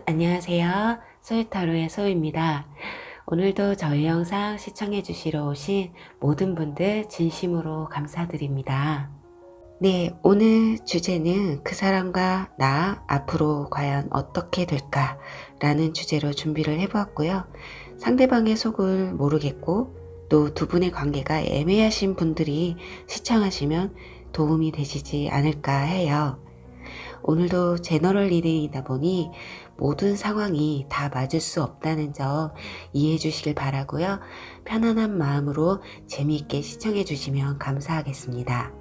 안녕하세요. 소유타로의 소유입니다. 오늘도 저희 영상 시청해 주시러 오신 모든 분들 진심으로 감사드립니다. 네, 오늘 주제는 그 사람과 나 앞으로 과연 어떻게 될까 라는 주제로 준비를 해보았고요. 상대방의 속을 모르겠고 또 두 분의 관계가 애매하신 분들이 시청하시면 도움이 되시지 않을까 해요. 오늘도 제너럴 리딩이다 보니 모든 상황이 다 맞을 수 없다는 점 이해해 주시길 바라고요. 편안한 마음으로 재미있게 시청해 주시면 감사하겠습니다.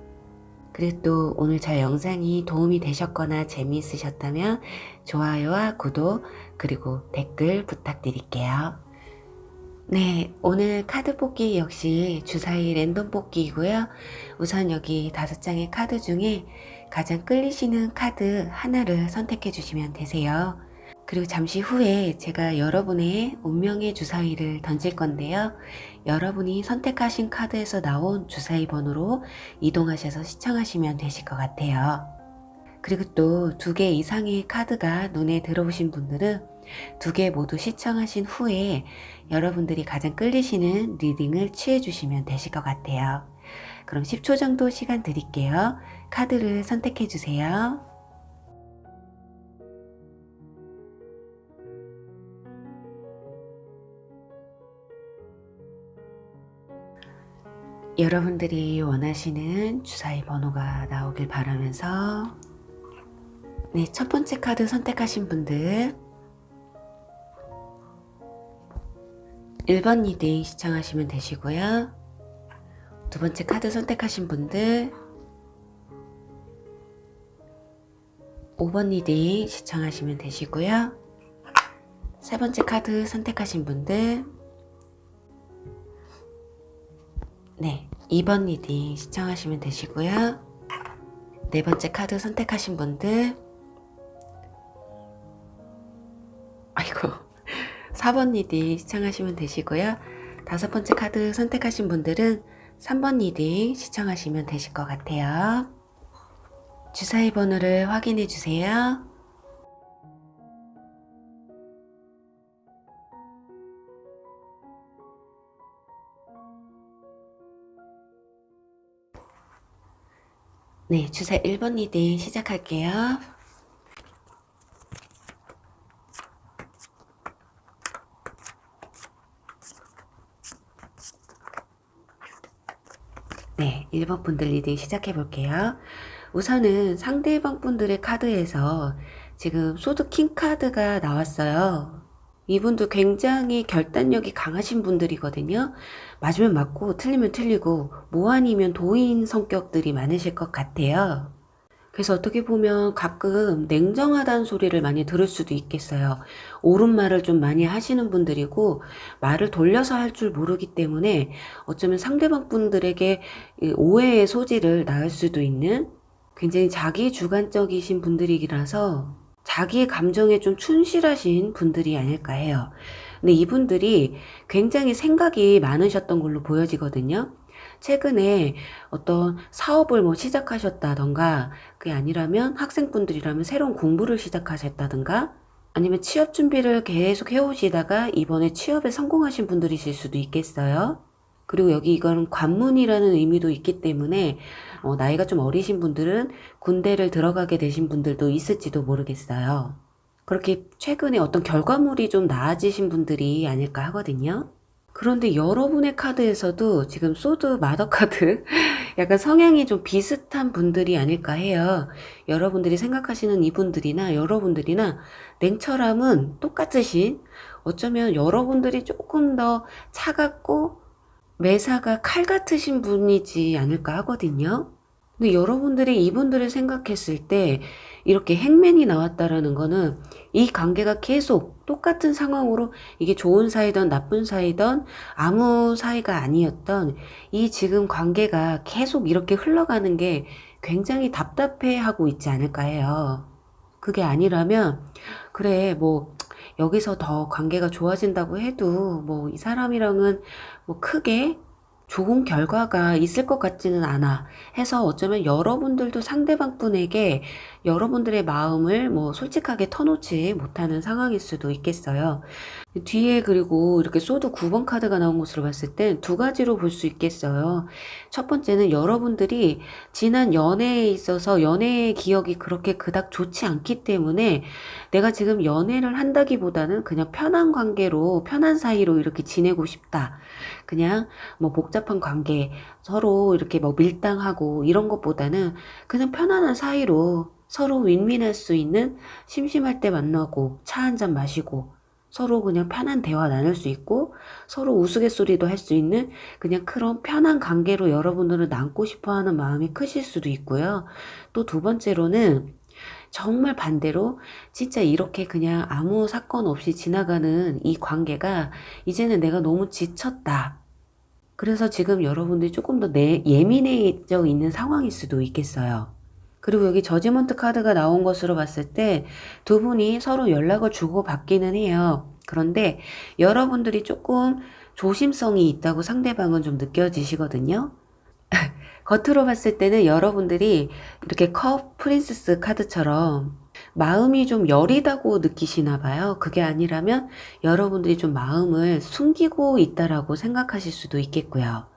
그리고 또 오늘 저 영상이 도움이 되셨거나 재미있으셨다면 좋아요와 구독 그리고 댓글 부탁드릴게요. 네, 오늘 카드 뽑기 역시 주사위 랜덤 뽑기이고요. 우선 여기 5장의 카드 중에 가장 끌리시는 카드 하나를 선택해 주시면 되세요. 그리고 잠시 후에 제가 여러분의 운명의 주사위를 던질 건데요. 여러분이 선택하신 카드에서 나온 주사위 번호로 이동하셔서 시청하시면 되실 것 같아요. 그리고 또 2개 이상의 카드가 눈에 들어오신 분들은 2개 모두 시청하신 후에 여러분들이 가장 끌리시는 리딩을 취해 주시면 되실 것 같아요. 그럼 10초 정도 시간 드릴게요. 카드를 선택해 주세요. 여러분들이 원하시는 주사위 번호가 나오길 바라면서 네, 첫 번째 카드 선택하신 분들 1번 리딩 시청하시면 되시고요. 두 번째 카드 선택하신 분들 5번 리딩 시청하시면 되시고요. 세 번째 카드 선택하신 분들 네, 2번 리딩 시청하시면 되시고요. 네 번째 카드 선택하신 분들 4번 리딩 시청하시면 되시고요. 5번째 카드 선택하신 분들은 3번 리딩 시청하시면 되실 것 같아요. 주사위 번호를 확인해 주세요. 네, 주사위 1번 리딩 시작할게요. 네, 1번 분들 리딩 시작해 볼게요. 우선은 상대방 분들의 카드에서 지금 소드 킹 카드가 나왔어요. 이분도 굉장히 결단력이 강하신 분들이거든요. 맞으면 맞고 틀리면 틀리고 뭐 아니면 도인 성격들이 많으실 것 같아요. 그래서 어떻게 보면 가끔 냉정하다는 소리를 많이 들을 수도 있겠어요. 옳은 말을 좀 많이 하시는 분들이고 말을 돌려서 할 줄 모르기 때문에 어쩌면 상대방 분들에게 오해의 소지를 낳을 수도 있는 굉장히 자기 주관적이신 분들이라서 자기의 감정에 좀 충실하신 분들이 아닐까 해요. 근데 이분들이 굉장히 생각이 많으셨던 걸로 보여지거든요. 최근에 어떤 사업을 뭐 시작하셨다던가 그게 아니라면 학생분들이라면 새로운 공부를 시작하셨다던가 아니면 취업 준비를 계속 해오시다가 이번에 취업에 성공하신 분들이실 수도 있겠어요. 그리고 여기 이거는 관문이라는 의미도 있기 때문에 나이가 좀 어리신 분들은 군대를 들어가게 되신 분들도 있을지도 모르겠어요. 그렇게 최근에 어떤 결과물이 좀 나아지신 분들이 아닐까 하거든요. 그런데 여러분의 카드에서도 지금 소드 마더 카드 약간 성향이 좀 비슷한 분들이 아닐까 해요. 여러분들이 생각하시는 이분들이나 여러분들이나 냉철함은 똑같으신 어쩌면 여러분들이 조금 더 차갑고 매사가 칼 같으신 분이지 않을까 하거든요. 근데 여러분들이 이분들을 생각했을 때 이렇게 행맨이 나왔다라는 거는 이 관계가 계속 똑같은 상황으로 이게 좋은 사이든 나쁜 사이든 아무 사이가 아니었던 이 지금 관계가 계속 이렇게 흘러가는 게 굉장히 답답해 하고 있지 않을까 해요. 그게 아니라면 그래 뭐 여기서 더 관계가 좋아진다고 해도 뭐 이 사람이랑은 뭐 크게 좋은 결과가 있을 것 같지는 않아 해서 어쩌면 여러분들도 상대방 분에게 여러분들의 마음을 뭐 솔직하게 터놓지 못하는 상황일 수도 있겠어요. 뒤에 그리고 이렇게 소드 9번 카드가 나온 것으로 봤을 땐 두 가지로 볼 수 있겠어요. 첫 번째는 여러분들이 지난 연애에 있어서 연애의 기억이 그렇게 그닥 좋지 않기 때문에 내가 지금 연애를 한다기보다는 그냥 편한 관계로, 편한 사이로 이렇게 지내고 싶다. 그냥 뭐 복잡한 관계, 서로 이렇게 뭐 밀당하고 이런 것보다는 그냥 편안한 사이로 서로 윈윈할 수 있는, 심심할 때 만나고 차 한 잔 마시고 서로 그냥 편한 대화 나눌 수 있고 서로 우스갯소리도 할 수 있는 그냥 그런 편한 관계로 여러분들을 남고 싶어 하는 마음이 크실 수도 있고요. 또 두 번째로는 정말 반대로 진짜 이렇게 그냥 아무 사건 없이 지나가는 이 관계가 이제는 내가 너무 지쳤다. 그래서 지금 여러분들이 조금 더 예민해져 있는 상황일 수도 있겠어요. 그리고 여기 저지먼트 카드가 나온 것으로 봤을 때 두 분이 서로 연락을 주고받기는 해요. 그런데 여러분들이 조금 조심성이 있다고 상대방은 좀 느껴지시거든요. 겉으로 봤을 때는 여러분들이 이렇게 컵 프린세스 카드처럼 마음이 좀 여리다고 느끼시나 봐요. 그게 아니라면 여러분들이 좀 마음을 숨기고 있다라고 생각하실 수도 있겠고요.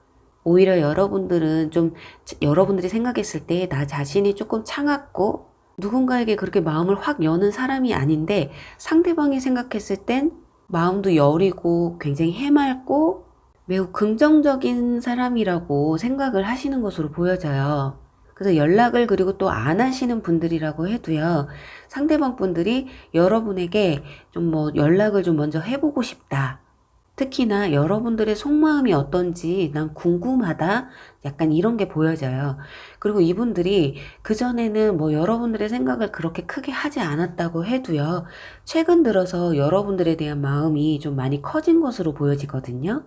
오히려 여러분들은 좀 여러분들이 생각했을 때 나 자신이 조금 차갑고 누군가에게 그렇게 마음을 확 여는 사람이 아닌데 상대방이 생각했을 땐 마음도 여리고 굉장히 해맑고 매우 긍정적인 사람이라고 생각을 하시는 것으로 보여져요. 그래서 연락을 그리고 또 안 하시는 분들이라고 해도요. 상대방 분들이 여러분에게 좀 뭐 연락을 좀 먼저 해보고 싶다. 특히나 여러분들의 속마음이 어떤지 난 궁금하다. 약간 이런 게 보여져요. 그리고 이분들이 그전에는 뭐 여러분들의 생각을 그렇게 크게 하지 않았다고 해도요. 최근 들어서 여러분들에 대한 마음이 좀 많이 커진 것으로 보여지거든요.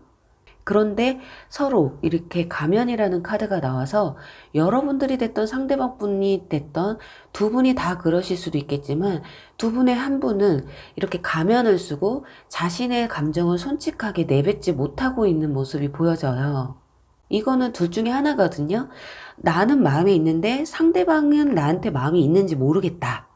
그런데 서로 이렇게 가면이라는 카드가 나와서 여러분들이 됐던 상대방 분이 됐던 두 분이 다 그러실 수도 있겠지만 두 분의 한 분은 이렇게 가면을 쓰고 자신의 감정을 솔직하게 내뱉지 못하고 있는 모습이 보여져요. 이거는 둘 중에 하나거든요. 나는 마음에 있는데 상대방은 나한테 마음이 있는지 모르겠다.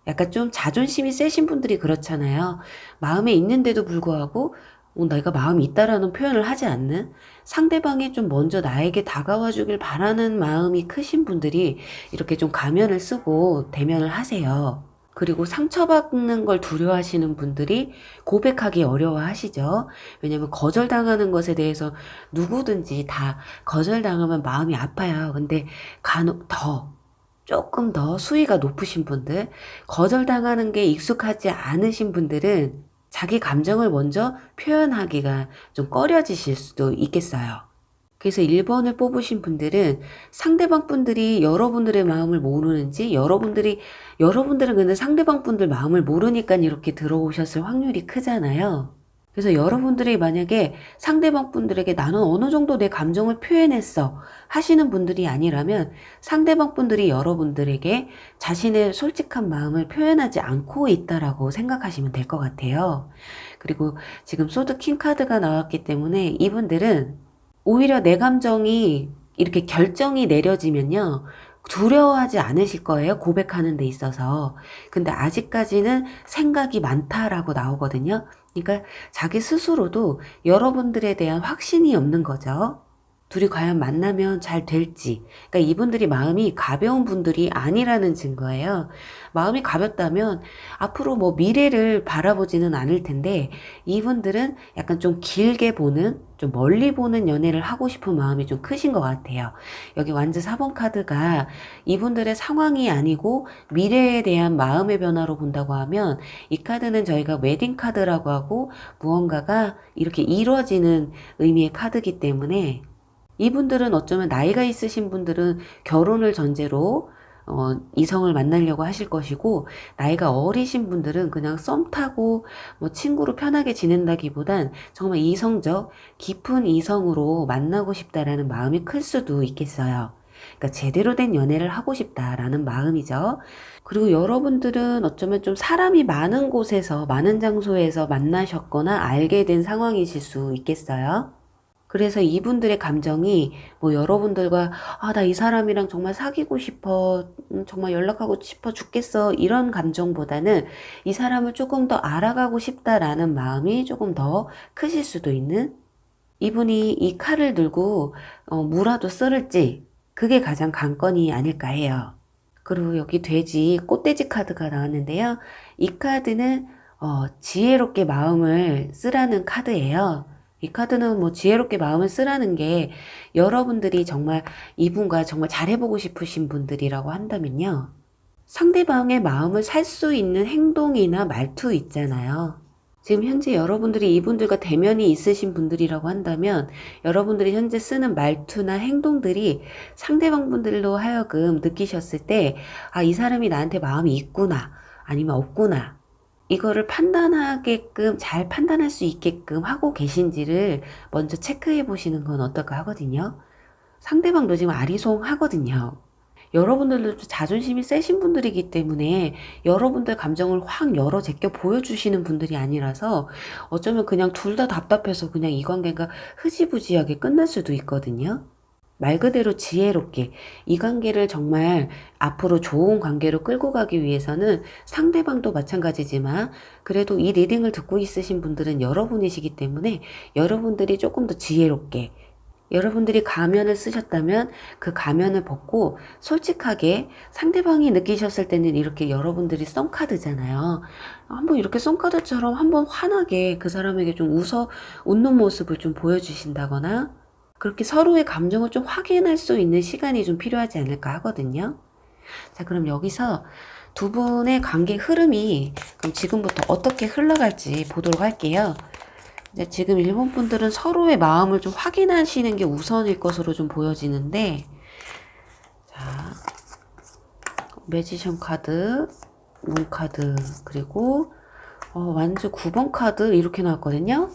약간 좀 자존심이 세신 분들이 그렇잖아요. 마음에 있는데도 불구하고 내가 마음이 있다라는 표현을 하지 않는, 상대방이 좀 먼저 나에게 다가와 주길 바라는 마음이 크신 분들이 이렇게 좀 가면을 쓰고 대면을 하세요. 그리고 상처받는 걸 두려워하시는 분들이 고백하기 어려워하시죠. 왜냐면 거절당하는 것에 대해서 누구든지 다 거절당하면 마음이 아파요. 근데 간혹 조금 더 수위가 높으신 분들, 거절당하는 게 익숙하지 않으신 분들은 자기 감정을 먼저 표현하기가 좀 꺼려지실 수도 있겠어요. 그래서 1번을 뽑으신 분들은 상대방 분들이 여러분들의 마음을 모르는지, 여러분들은 근데 상대방 분들 마음을 모르니까 이렇게 들어오셨을 확률이 크잖아요. 그래서 여러분들이 만약에 상대방 분들에게 나는 어느 정도 내 감정을 표현했어 하시는 분들이 아니라면 상대방 분들이 여러분들에게 자신의 솔직한 마음을 표현하지 않고 있다라고 생각하시면 될 것 같아요. 그리고 지금 소드 킹 카드가 나왔기 때문에 이분들은 오히려 내 감정이 이렇게 결정이 내려지면요. 두려워하지 않으실 거예요. 고백하는 데 있어서. 근데 아직까지는 생각이 많다라고 나오거든요. 그러니까 자기 스스로도 여러분들에 대한 확신이 없는 거죠. 둘이 과연 만나면 잘 될지. 그러니까 이분들이 마음이 가벼운 분들이 아니라는 증거예요. 마음이 가볍다면 앞으로 뭐 미래를 바라보지는 않을 텐데 이분들은 약간 좀 길게 보는, 좀 멀리 보는 연애를 하고 싶은 마음이 좀 크신 것 같아요. 여기 완즈 4번 카드가 이분들의 상황이 아니고 미래에 대한 마음의 변화로 본다고 하면 이 카드는 저희가 웨딩 카드라고 하고 무언가가 이렇게 이루어지는 의미의 카드이기 때문에 이분들은 어쩌면 나이가 있으신 분들은 결혼을 전제로 이성을 만나려고 하실 것이고, 나이가 어리신 분들은 그냥 썸 타고 뭐 친구로 편하게 지낸다기보단 정말 이성적 깊은 이성으로 만나고 싶다라는 마음이 클 수도 있겠어요. 그러니까 제대로 된 연애를 하고 싶다라는 마음이죠. 그리고 여러분들은 어쩌면 좀 사람이 많은 곳에서, 많은 장소에서 만나셨거나 알게 된 상황이실 수 있겠어요. 그래서 이분들의 감정이 뭐 여러분들과 나 이 사람이랑 정말 사귀고 싶어, 정말 연락하고 싶어 죽겠어 이런 감정보다는 이 사람을 조금 더 알아가고 싶다라는 마음이 조금 더 크실 수도 있는, 이분이 이 칼을 들고 무라도 썰을지 그게 가장 관건이 아닐까 해요. 그리고 여기 돼지, 꽃돼지 카드가 나왔는데요. 이 카드는 지혜롭게 마음을 쓰라는 카드예요. 이 카드는 뭐 지혜롭게 마음을 쓰라는 게 여러분들이 정말 이분과 정말 잘해보고 싶으신 분들이라고 한다면요. 상대방의 마음을 살 수 있는 행동이나 말투 있잖아요. 지금 현재 여러분들이 이분들과 대면이 있으신 분들이라고 한다면 여러분들이 현재 쓰는 말투나 행동들이 상대방 분들로 하여금 느끼셨을 때 이 사람이 나한테 마음이 있구나 아니면 없구나, 이거를 판단하게끔, 잘 판단할 수 있게끔 하고 계신지를 먼저 체크해 보시는 건 어떨까 하거든요. 상대방도 지금 아리송하거든요. 여러분들도 자존심이 세신 분들이기 때문에 여러분들 감정을 확 열어 제껴 보여주시는 분들이 아니라서 어쩌면 그냥 둘 다 답답해서 그냥 이 관계가 흐지부지하게 끝날 수도 있거든요. 말 그대로 지혜롭게 이 관계를 정말 앞으로 좋은 관계로 끌고 가기 위해서는 상대방도 마찬가지지만 그래도 이 리딩을 듣고 있으신 분들은 여러분이시기 때문에 여러분들이 조금 더 지혜롭게, 여러분들이 가면을 쓰셨다면 그 가면을 벗고 솔직하게, 상대방이 느끼셨을 때는 이렇게 여러분들이 썬카드잖아요. 한번 이렇게 썬카드처럼 한번 환하게 그 사람에게 좀 웃는 모습을 좀 보여주신다거나 그렇게 서로의 감정을 좀 확인할 수 있는 시간이 좀 필요하지 않을까 하거든요. 자, 그럼 여기서 두 분의 관계 흐름이 그럼 지금부터 어떻게 흘러갈지 보도록 할게요. 지금 일본 분들은 서로의 마음을 좀 확인하시는 게 우선일 것으로 좀 보여지는데, 자, 매지션 카드, 문 카드, 그리고 완즈 9번 카드 이렇게 나왔거든요.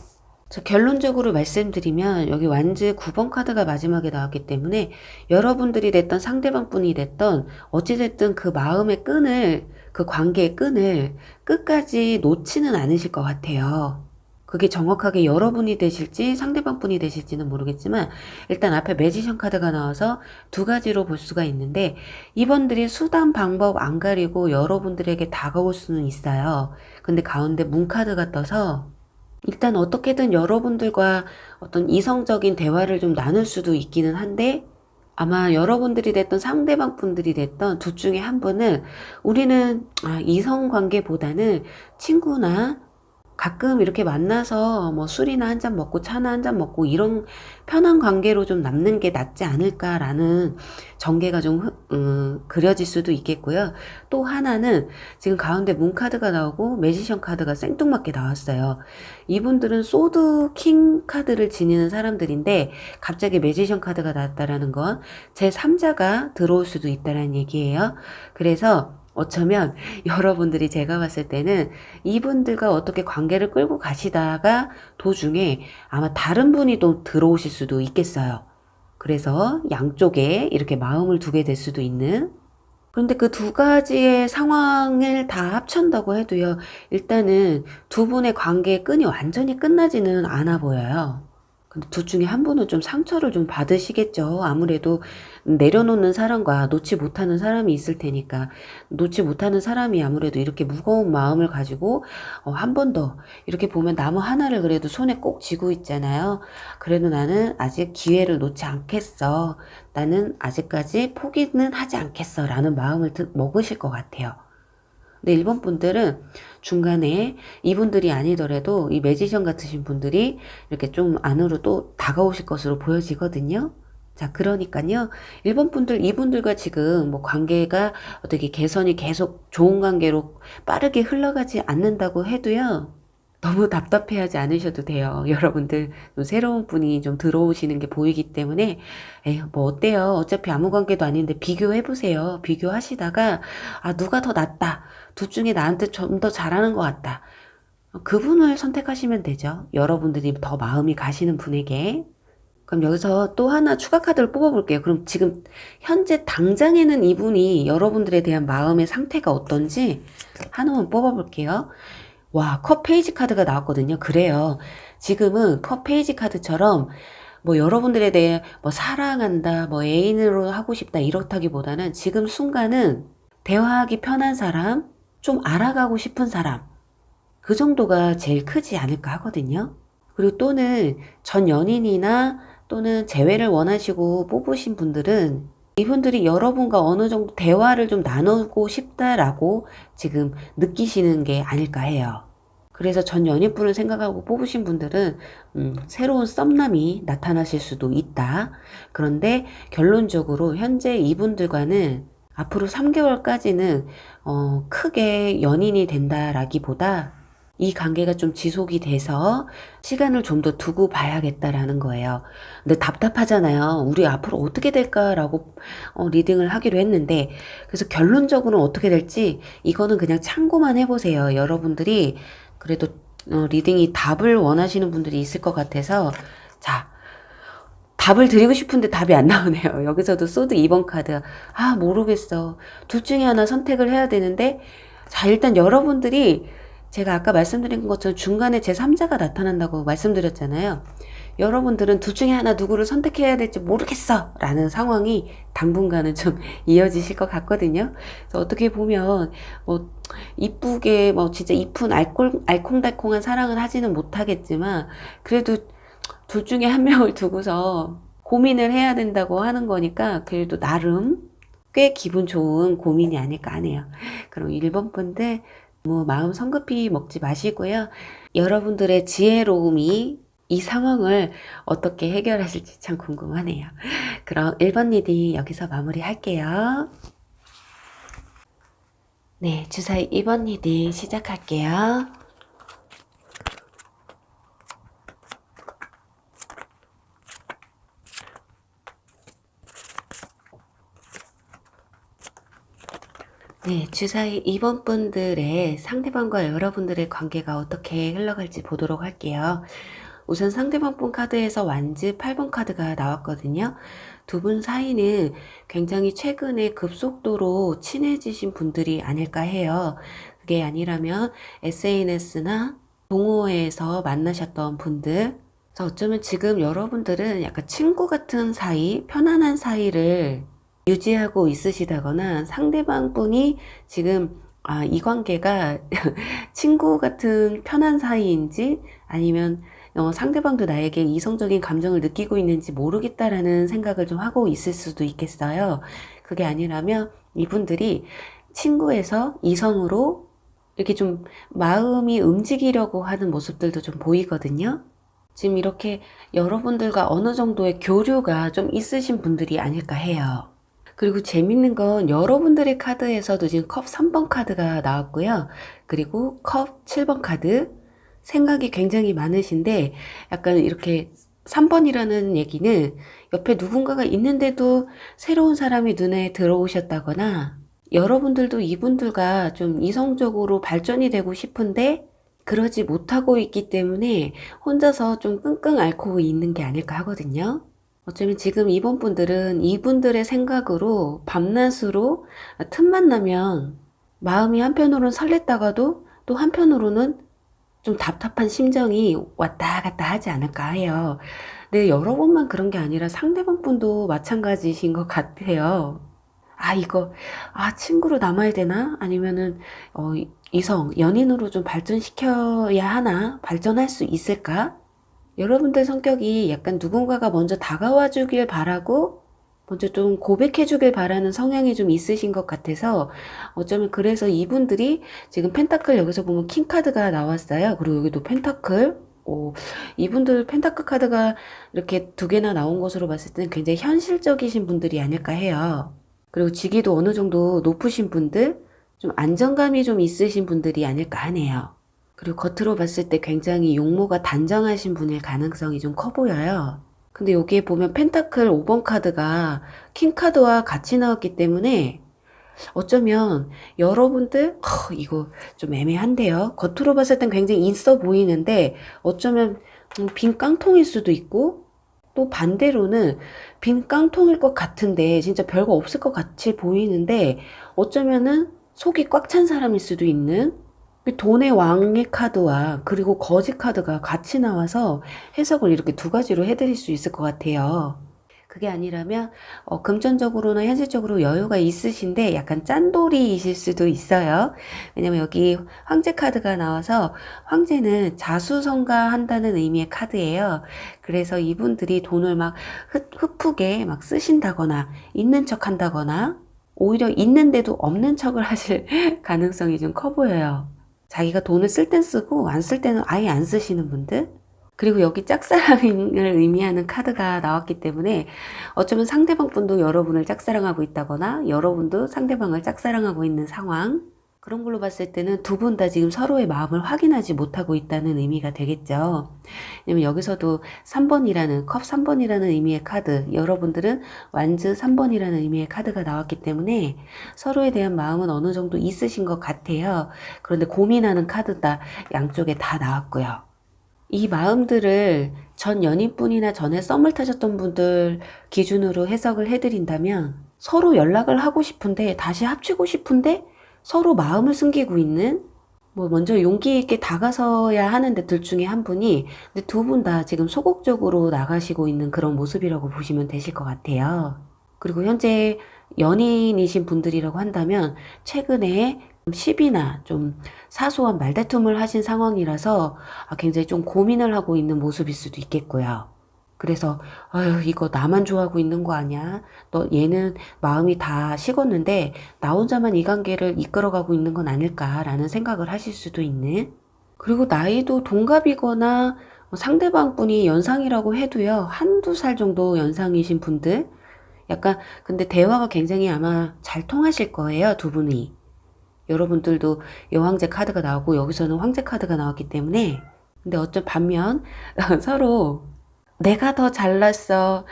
자, 결론적으로 말씀드리면 여기 완즈 9번 카드가 마지막에 나왔기 때문에 여러분들이 됐던 상대방 분이 됐던 어찌됐든 그 마음의 끈을, 그 관계의 끈을 끝까지 놓지는 않으실 것 같아요. 그게 정확하게 여러분이 되실지 상대방 분이 되실지는 모르겠지만 일단 앞에 매지션 카드가 나와서 두 가지로 볼 수가 있는데, 이분들이 수단 방법 안 가리고 여러분들에게 다가올 수는 있어요. 근데 가운데 문 카드가 떠서 일단 어떻게든 여러분들과 어떤 이성적인 대화를 좀 나눌 수도 있기는 한데, 아마 여러분들이 됐던 상대방 분들이 됐던 둘 중에 한 분은 우리는 이성 관계보다는 친구나 가끔 이렇게 만나서 뭐 술이나 한 잔 먹고 차나 한 잔 먹고 이런 편한 관계로 좀 남는 게 낫지 않을까라는 전개가 좀 그려질 수도 있겠고요. 또 하나는 지금 가운데 문 카드가 나오고 매지션 카드가 생뚱맞게 나왔어요. 이분들은 소드 킹 카드를 지니는 사람들인데 갑자기 매지션 카드가 나왔다라는 건 제3자가 들어올 수도 있다라는 얘기예요. 그래서 어쩌면 여러분들이, 제가 봤을 때는 이분들과 어떻게 관계를 끌고 가시다가 도중에 아마 다른 분이 또 들어오실 수도 있겠어요. 그래서 양쪽에 이렇게 마음을 두게 될 수도 있는, 그런데 그 두 가지의 상황을 다 합친다고 해도요, 일단은 두 분의 관계의 끈이 완전히 끝나지는 않아 보여요. 근데 둘 중에 한 분은 좀 상처를 좀 받으시겠죠. 아무래도 내려놓는 사람과 놓지 못하는 사람이 있을 테니까, 놓지 못하는 사람이 아무래도 이렇게 무거운 마음을 가지고 한 번 더 이렇게 보면 나무 하나를 그래도 손에 꼭 쥐고 있잖아요. 그래도 나는 아직 기회를 놓지 않겠어. 나는 아직까지 포기는 하지 않겠어. 라는 마음을 먹으실 것 같아요. 근데 일본 분들은 중간에 이분들이 아니더라도 이 매지션 같으신 분들이 이렇게 좀 안으로 또 다가오실 것으로 보여지거든요. 자, 그러니까요, 일본 분들, 이분들과 지금 뭐 관계가 어떻게 개선이 계속 좋은 관계로 빠르게 흘러가지 않는다고 해도요, 너무 답답해하지 않으셔도 돼요. 여러분들 새로운 분이 좀 들어오시는 게 보이기 때문에 에휴, 뭐 어때요? 어차피 아무 관계도 아닌데 비교해보세요. 비교하시다가 누가 더 낫다, 둘 중에 나한테 좀 더 잘하는 것 같다, 그분을 선택하시면 되죠. 여러분들이 더 마음이 가시는 분에게. 그럼 여기서 또 하나 추가 카드를 뽑아볼게요. 그럼 지금 현재 당장에는 이분이 여러분들에 대한 마음의 상태가 어떤지 하나만 뽑아볼게요. 와, 컵 페이지 카드가 나왔거든요. 그래요. 지금은 컵 페이지 카드처럼 뭐 여러분들에 대해 뭐 사랑한다, 뭐 애인으로 하고 싶다 이렇다기보다는 지금 순간은 대화하기 편한 사람, 좀 알아가고 싶은 사람, 그 정도가 제일 크지 않을까 하거든요. 그리고 또는 전 연인이나 또는 재회를 원하시고 뽑으신 분들은 이분들이 여러분과 어느 정도 대화를 좀 나누고 싶다라고 지금 느끼시는 게 아닐까 해요. 그래서 전 연인분을 생각하고 뽑으신 분들은 새로운 썸남이 나타나실 수도 있다. 그런데 결론적으로 현재 이분들과는 앞으로 3개월까지는 크게 연인이 된다라기보다 이 관계가 좀 지속이 돼서 시간을 좀 더 두고 봐야겠다라는 거예요. 근데 답답하잖아요. 우리 앞으로 어떻게 될까라고 리딩을 하기로 했는데, 그래서 결론적으로는 어떻게 될지 이거는 그냥 참고만 해보세요. 여러분들이 그래도 리딩이 답을 원하시는 분들이 있을 것 같아서, 자, 답을 드리고 싶은데 답이 안 나오네요. 여기서도 소드 2번 카드. 아, 모르겠어. 둘 중에 하나 선택을 해야 되는데, 자, 일단 여러분들이 제가 아까 말씀드린 것처럼 중간에 제3자가 나타난다고 말씀드렸잖아요. 여러분들은 둘 중에 하나 누구를 선택해야 될지 모르겠어 라는 상황이 당분간은 좀 이어지실 것 같거든요. 그래서 어떻게 보면 뭐 이쁘게 뭐 진짜 이쁜 알콩달콩한 사랑을 하지는 못하겠지만, 그래도 둘 중에 한 명을 두고서 고민을 해야 된다고 하는 거니까 그래도 나름 꽤 기분 좋은 고민이 아닐까 하네요. 그럼 1번 분들 뭐 마음 성급히 먹지 마시고요. 여러분들의 지혜로움이 이 상황을 어떻게 해결하실지 참 궁금하네요. 그럼 1번 리딩 여기서 마무리할게요. 네, 주사위 2번 리딩 시작할게요. 네, 주사위 2번 분들의 상대방과 여러분들의 관계가 어떻게 흘러갈지 보도록 할게요. 우선 상대방 분 카드에서 완즈 8번 카드가 나왔거든요. 두 분 사이는 굉장히 최근에 급속도로 친해지신 분들이 아닐까 해요. 그게 아니라면 SNS나 동호회에서 만나셨던 분들. 그래서 어쩌면 지금 여러분들은 약간 친구 같은 사이, 편안한 사이를 유지하고 있으시다거나 상대방 분이 지금 이 관계가 친구 같은 편한 사이인지 아니면 상대방도 나에게 이성적인 감정을 느끼고 있는지 모르겠다라는 생각을 좀 하고 있을 수도 있겠어요. 그게 아니라면 이분들이 친구에서 이성으로 이렇게 좀 마음이 움직이려고 하는 모습들도 좀 보이거든요. 지금 이렇게 여러분들과 어느 정도의 교류가 좀 있으신 분들이 아닐까 해요. 그리고 재밌는 건 여러분들의 카드에서도 지금 컵 3번 카드가 나왔고요. 그리고 컵 7번 카드. 생각이 굉장히 많으신데 약간 이렇게 3번이라는 얘기는 옆에 누군가가 있는데도 새로운 사람이 눈에 들어오셨다거나, 여러분들도 이분들과 좀 이성적으로 발전이 되고 싶은데 그러지 못하고 있기 때문에 혼자서 좀 끙끙 앓고 있는 게 아닐까 하거든요. 어쩌면 지금 이번 분들은 이분들의 생각으로 밤낮으로 틈만 나면 마음이 한편으로는 설렜다가도 또 한편으로는 좀 답답한 심정이 왔다 갔다 하지 않을까 해요. 근데 여러분만 그런 게 아니라 상대방 분도 마찬가지신 것 같아요. 이거, 친구로 남아야 되나? 아니면은, 이성, 연인으로 좀 발전시켜야 하나? 발전할 수 있을까? 여러분들 성격이 약간 누군가가 먼저 다가와 주길 바라고 먼저 좀 고백해 주길 바라는 성향이 좀 있으신 것 같아서 어쩌면 그래서 이분들이 지금 펜타클 여기서 보면 킹 카드가 나왔어요. 그리고 여기도 펜타클. 이분들 펜타클 카드가 이렇게 두 개나 나온 것으로 봤을 때는 굉장히 현실적이신 분들이 아닐까 해요. 그리고 직위도 어느 정도 높으신 분들, 좀 안정감이 좀 있으신 분들이 아닐까 하네요. 그리고 겉으로 봤을 때 굉장히 용모가 단정하신 분일 가능성이 좀 커 보여요. 근데 여기에 보면 펜타클 5번 카드가 킹 카드와 같이 나왔기 때문에 어쩌면 여러분들 이거 좀 애매한데요. 겉으로 봤을 땐 굉장히 있어 보이는데 어쩌면 빈 깡통일 수도 있고, 또 반대로는 빈 깡통일 것 같은데 진짜 별거 없을 것 같이 보이는데 어쩌면은 속이 꽉 찬 사람일 수도 있는, 돈의 왕의 카드와 그리고 거지 카드가 같이 나와서 해석을 이렇게 두 가지로 해드릴 수 있을 것 같아요. 그게 아니라면 금전적으로나 현실적으로 여유가 있으신데 약간 짠돌이이실 수도 있어요. 왜냐면 여기 황제 카드가 나와서 황제는 자수성가한다는 의미의 카드예요. 그래서 이분들이 돈을 막 흡프게 막 쓰신다거나 있는 척 한다거나 오히려 있는데도 없는 척을 하실 가능성이 좀 커 보여요. 자기가 돈을 쓸 땐 쓰고 안 쓸 때는 아예 안 쓰시는 분들. 그리고 여기 짝사랑을 의미하는 카드가 나왔기 때문에 어쩌면 상대방 분도 여러분을 짝사랑하고 있다거나 여러분도 상대방을 짝사랑하고 있는 상황. 그런 걸로 봤을 때는 두 분 다 지금 서로의 마음을 확인하지 못하고 있다는 의미가 되겠죠. 왜냐면 여기서도 3번이라는 컵 3번이라는 의미의 카드, 여러분들은 완즈 3번이라는 의미의 카드가 나왔기 때문에 서로에 대한 마음은 어느 정도 있으신 것 같아요. 그런데 고민하는 카드다 양쪽에 다 나왔고요. 이 마음들을 전 연인분이나 전에 썸을 타셨던 분들 기준으로 해석을 해드린다면 서로 연락을 하고 싶은데 다시 합치고 싶은데 서로 마음을 숨기고 있는 먼저 용기 있게 다가서야 하는데 둘 중에 한 분이 근데 두 분 다 지금 소극적으로 나가시고 있는 그런 모습이라고 보시면 되실 것 같아요. 그리고 현재 연인이신 분들이라고 한다면 최근에 시비나 좀 사소한 말다툼을 하신 상황이라서 굉장히 좀 고민을 하고 있는 모습일 수도 있겠고요. 그래서 아유 이거 나만 좋아하고 있는 거 아니야? 너 얘는 마음이 다 식었는데 나 혼자만 이 관계를 이끌어가고 있는 건 아닐까라는 생각을 하실 수도 있는. 그리고 나이도 동갑이거나 상대방 분이 연상이라고 해도요 한두 살 정도 연상이신 분들 약간 근데 대화가 굉장히 아마 잘 통하실 거예요 두 분이. 여러분들도 여왕제 카드가 나오고 여기서는 황제 카드가 나왔기 때문에 근데 어쩜 반면 서로 내가 더 잘났어.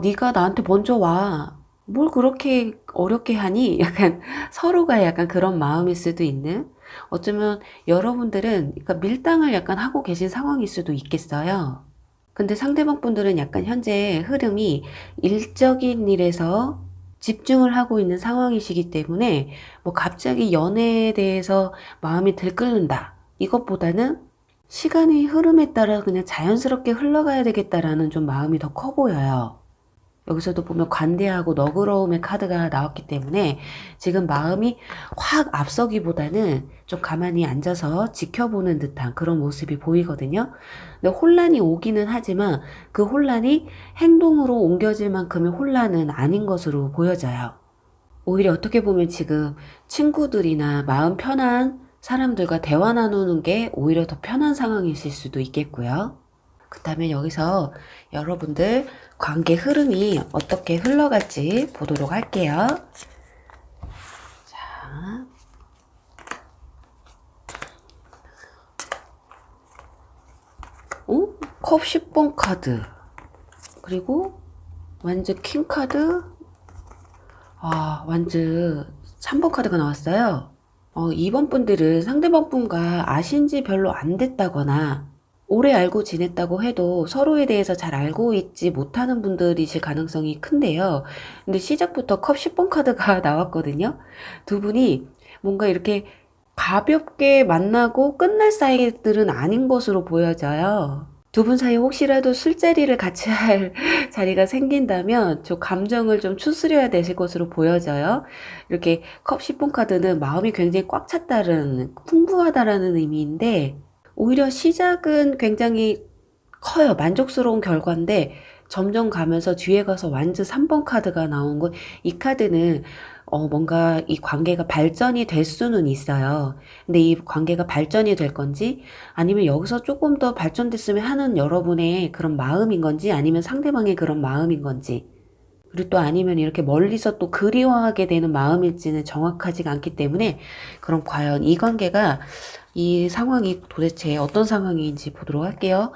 네가 나한테 먼저 와. 뭘 그렇게 어렵게 하니? 약간 서로가 약간 그런 마음일 수도 있는 어쩌면 여러분들은 그러니까 밀당을 약간 하고 계신 상황일 수도 있겠어요. 근데 상대방 분들은 약간 현재 흐름이 일적인 일에서 집중을 하고 있는 상황이시기 때문에 뭐 갑자기 연애에 대해서 마음이 들끓는다. 이것보다는 시간의 흐름에 따라 그냥 자연스럽게 흘러가야 되겠다라는 좀 마음이 더 커 보여요. 여기서도 보면 관대하고 너그러움의 카드가 나왔기 때문에 지금 마음이 확 앞서기보다는 좀 가만히 앉아서 지켜보는 듯한 그런 모습이 보이거든요. 근데 혼란이 오기는 하지만 그 혼란이 행동으로 옮겨질 만큼의 혼란은 아닌 것으로 보여져요. 오히려 어떻게 보면 지금 친구들이나 마음 편한 사람들과 대화 나누는 게 오히려 더 편한 상황이실 수도 있겠고요. 그 다음에 여기서 여러분들 관계 흐름이 어떻게 흘러갈지 보도록 할게요. 자, 컵 10번 카드 그리고 완즈 킹 카드 완즈 3번 카드가 나왔어요. 이번 분들은 상대방 분과 아신 지 별로 안 됐다거나 오래 알고 지냈다고 해도 서로에 대해서 잘 알고 있지 못하는 분들이실 가능성이 큰데요. 근데 시작부터 컵 10번 카드가 나왔거든요. 두 분이 뭔가 이렇게 가볍게 만나고 끝날 사이들은 아닌 것으로 보여져요. 두 분 사이에 혹시라도 술자리를 같이 할 자리가 생긴다면 저 감정을 좀 추스려야 되실 것으로 보여져요. 이렇게 컵 10번 카드는 마음이 굉장히 꽉 찼다는, 풍부하다라는 의미인데 오히려 시작은 굉장히 커요. 만족스러운 결과인데 점점 가면서 뒤에 가서 완즈 3번 카드가 나온 거, 이 카드는 뭔가 이 관계가 발전이 될 수는 있어요. 근데 이 관계가 발전이 될 건지 아니면 여기서 조금 더 발전됐으면 하는 여러분의 그런 마음인 건지 아니면 상대방의 그런 마음인 건지 그리고 또 아니면 이렇게 멀리서 또 그리워하게 되는 마음일지는 정확하지가 않기 때문에 그럼 과연 이 관계가 이 상황이 도대체 어떤 상황인지 보도록 할게요.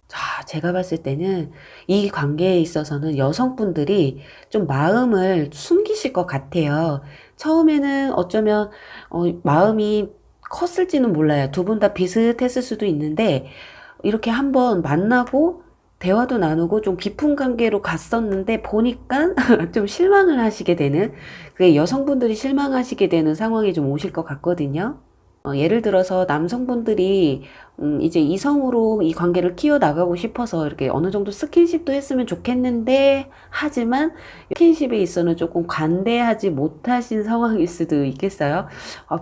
자, 제가 봤을 때는 이 관계에 있어서는 여성분들이 좀 마음을 숨기실 것 같아요. 처음에는 어쩌면 마음이 컸을지는 몰라요. 두 분 다 비슷했을 수도 있는데 이렇게 한번 만나고 대화도 나누고 좀 깊은 관계로 갔었는데 보니까 좀 실망을 하시게 되는 그게 여성분들이 실망하시게 되는 상황이 좀 오실 것 같거든요. 예를 들어서 남성분들이 이제 이성으로 이 관계를 키워나가고 싶어서 이렇게 어느 정도 스킨십도 했으면 좋겠는데, 하지만 스킨십에 있어서는 조금 관대하지 못하신 상황일 수도 있겠어요.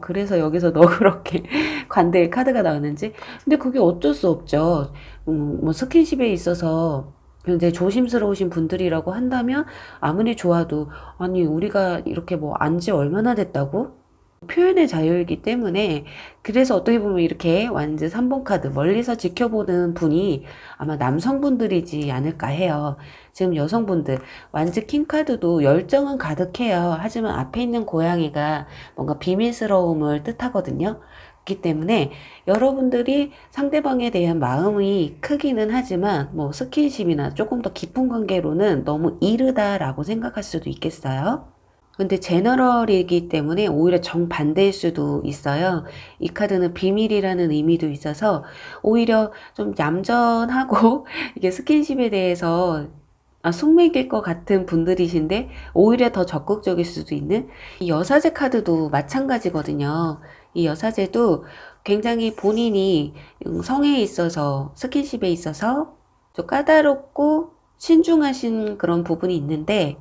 그래서 여기서 너그럽게 관대의 카드가 나왔는지. 근데 그게 어쩔 수 없죠. 뭐 스킨십에 있어서 굉장히 조심스러우신 분들이라고 한다면 아무리 좋아도, 아니 우리가 이렇게 뭐 안지 얼마나 됐다고? 표현의 자유이기 때문에, 그래서 어떻게 보면 이렇게 완즈 3번 카드 멀리서 지켜보는 분이 아마 남성분들이지 않을까 해요. 지금 여성분들 완즈 킹 카드도 열정은 가득해요. 하지만 앞에 있는 고양이가 뭔가 비밀스러움을 뜻하거든요. 그렇기 때문에 여러분들이 상대방에 대한 마음이 크기는 하지만 뭐 스킨십이나 조금 더 깊은 관계로는 너무 이르다라고 생각할 수도 있겠어요. 근데 제너럴이기 때문에 오히려 정반대일 수도 있어요. 이 카드는 비밀이라는 의미도 있어서 오히려 좀 얌전하고 이게 스킨십에 대해서 숙맥일 것 같은 분들이신데 오히려 더 적극적일 수도 있는, 이 여사제 카드도 마찬가지거든요. 이 여사제도 굉장히 본인이 성에 있어서 스킨십에 있어서 좀 까다롭고 신중하신 그런 부분이 있는데,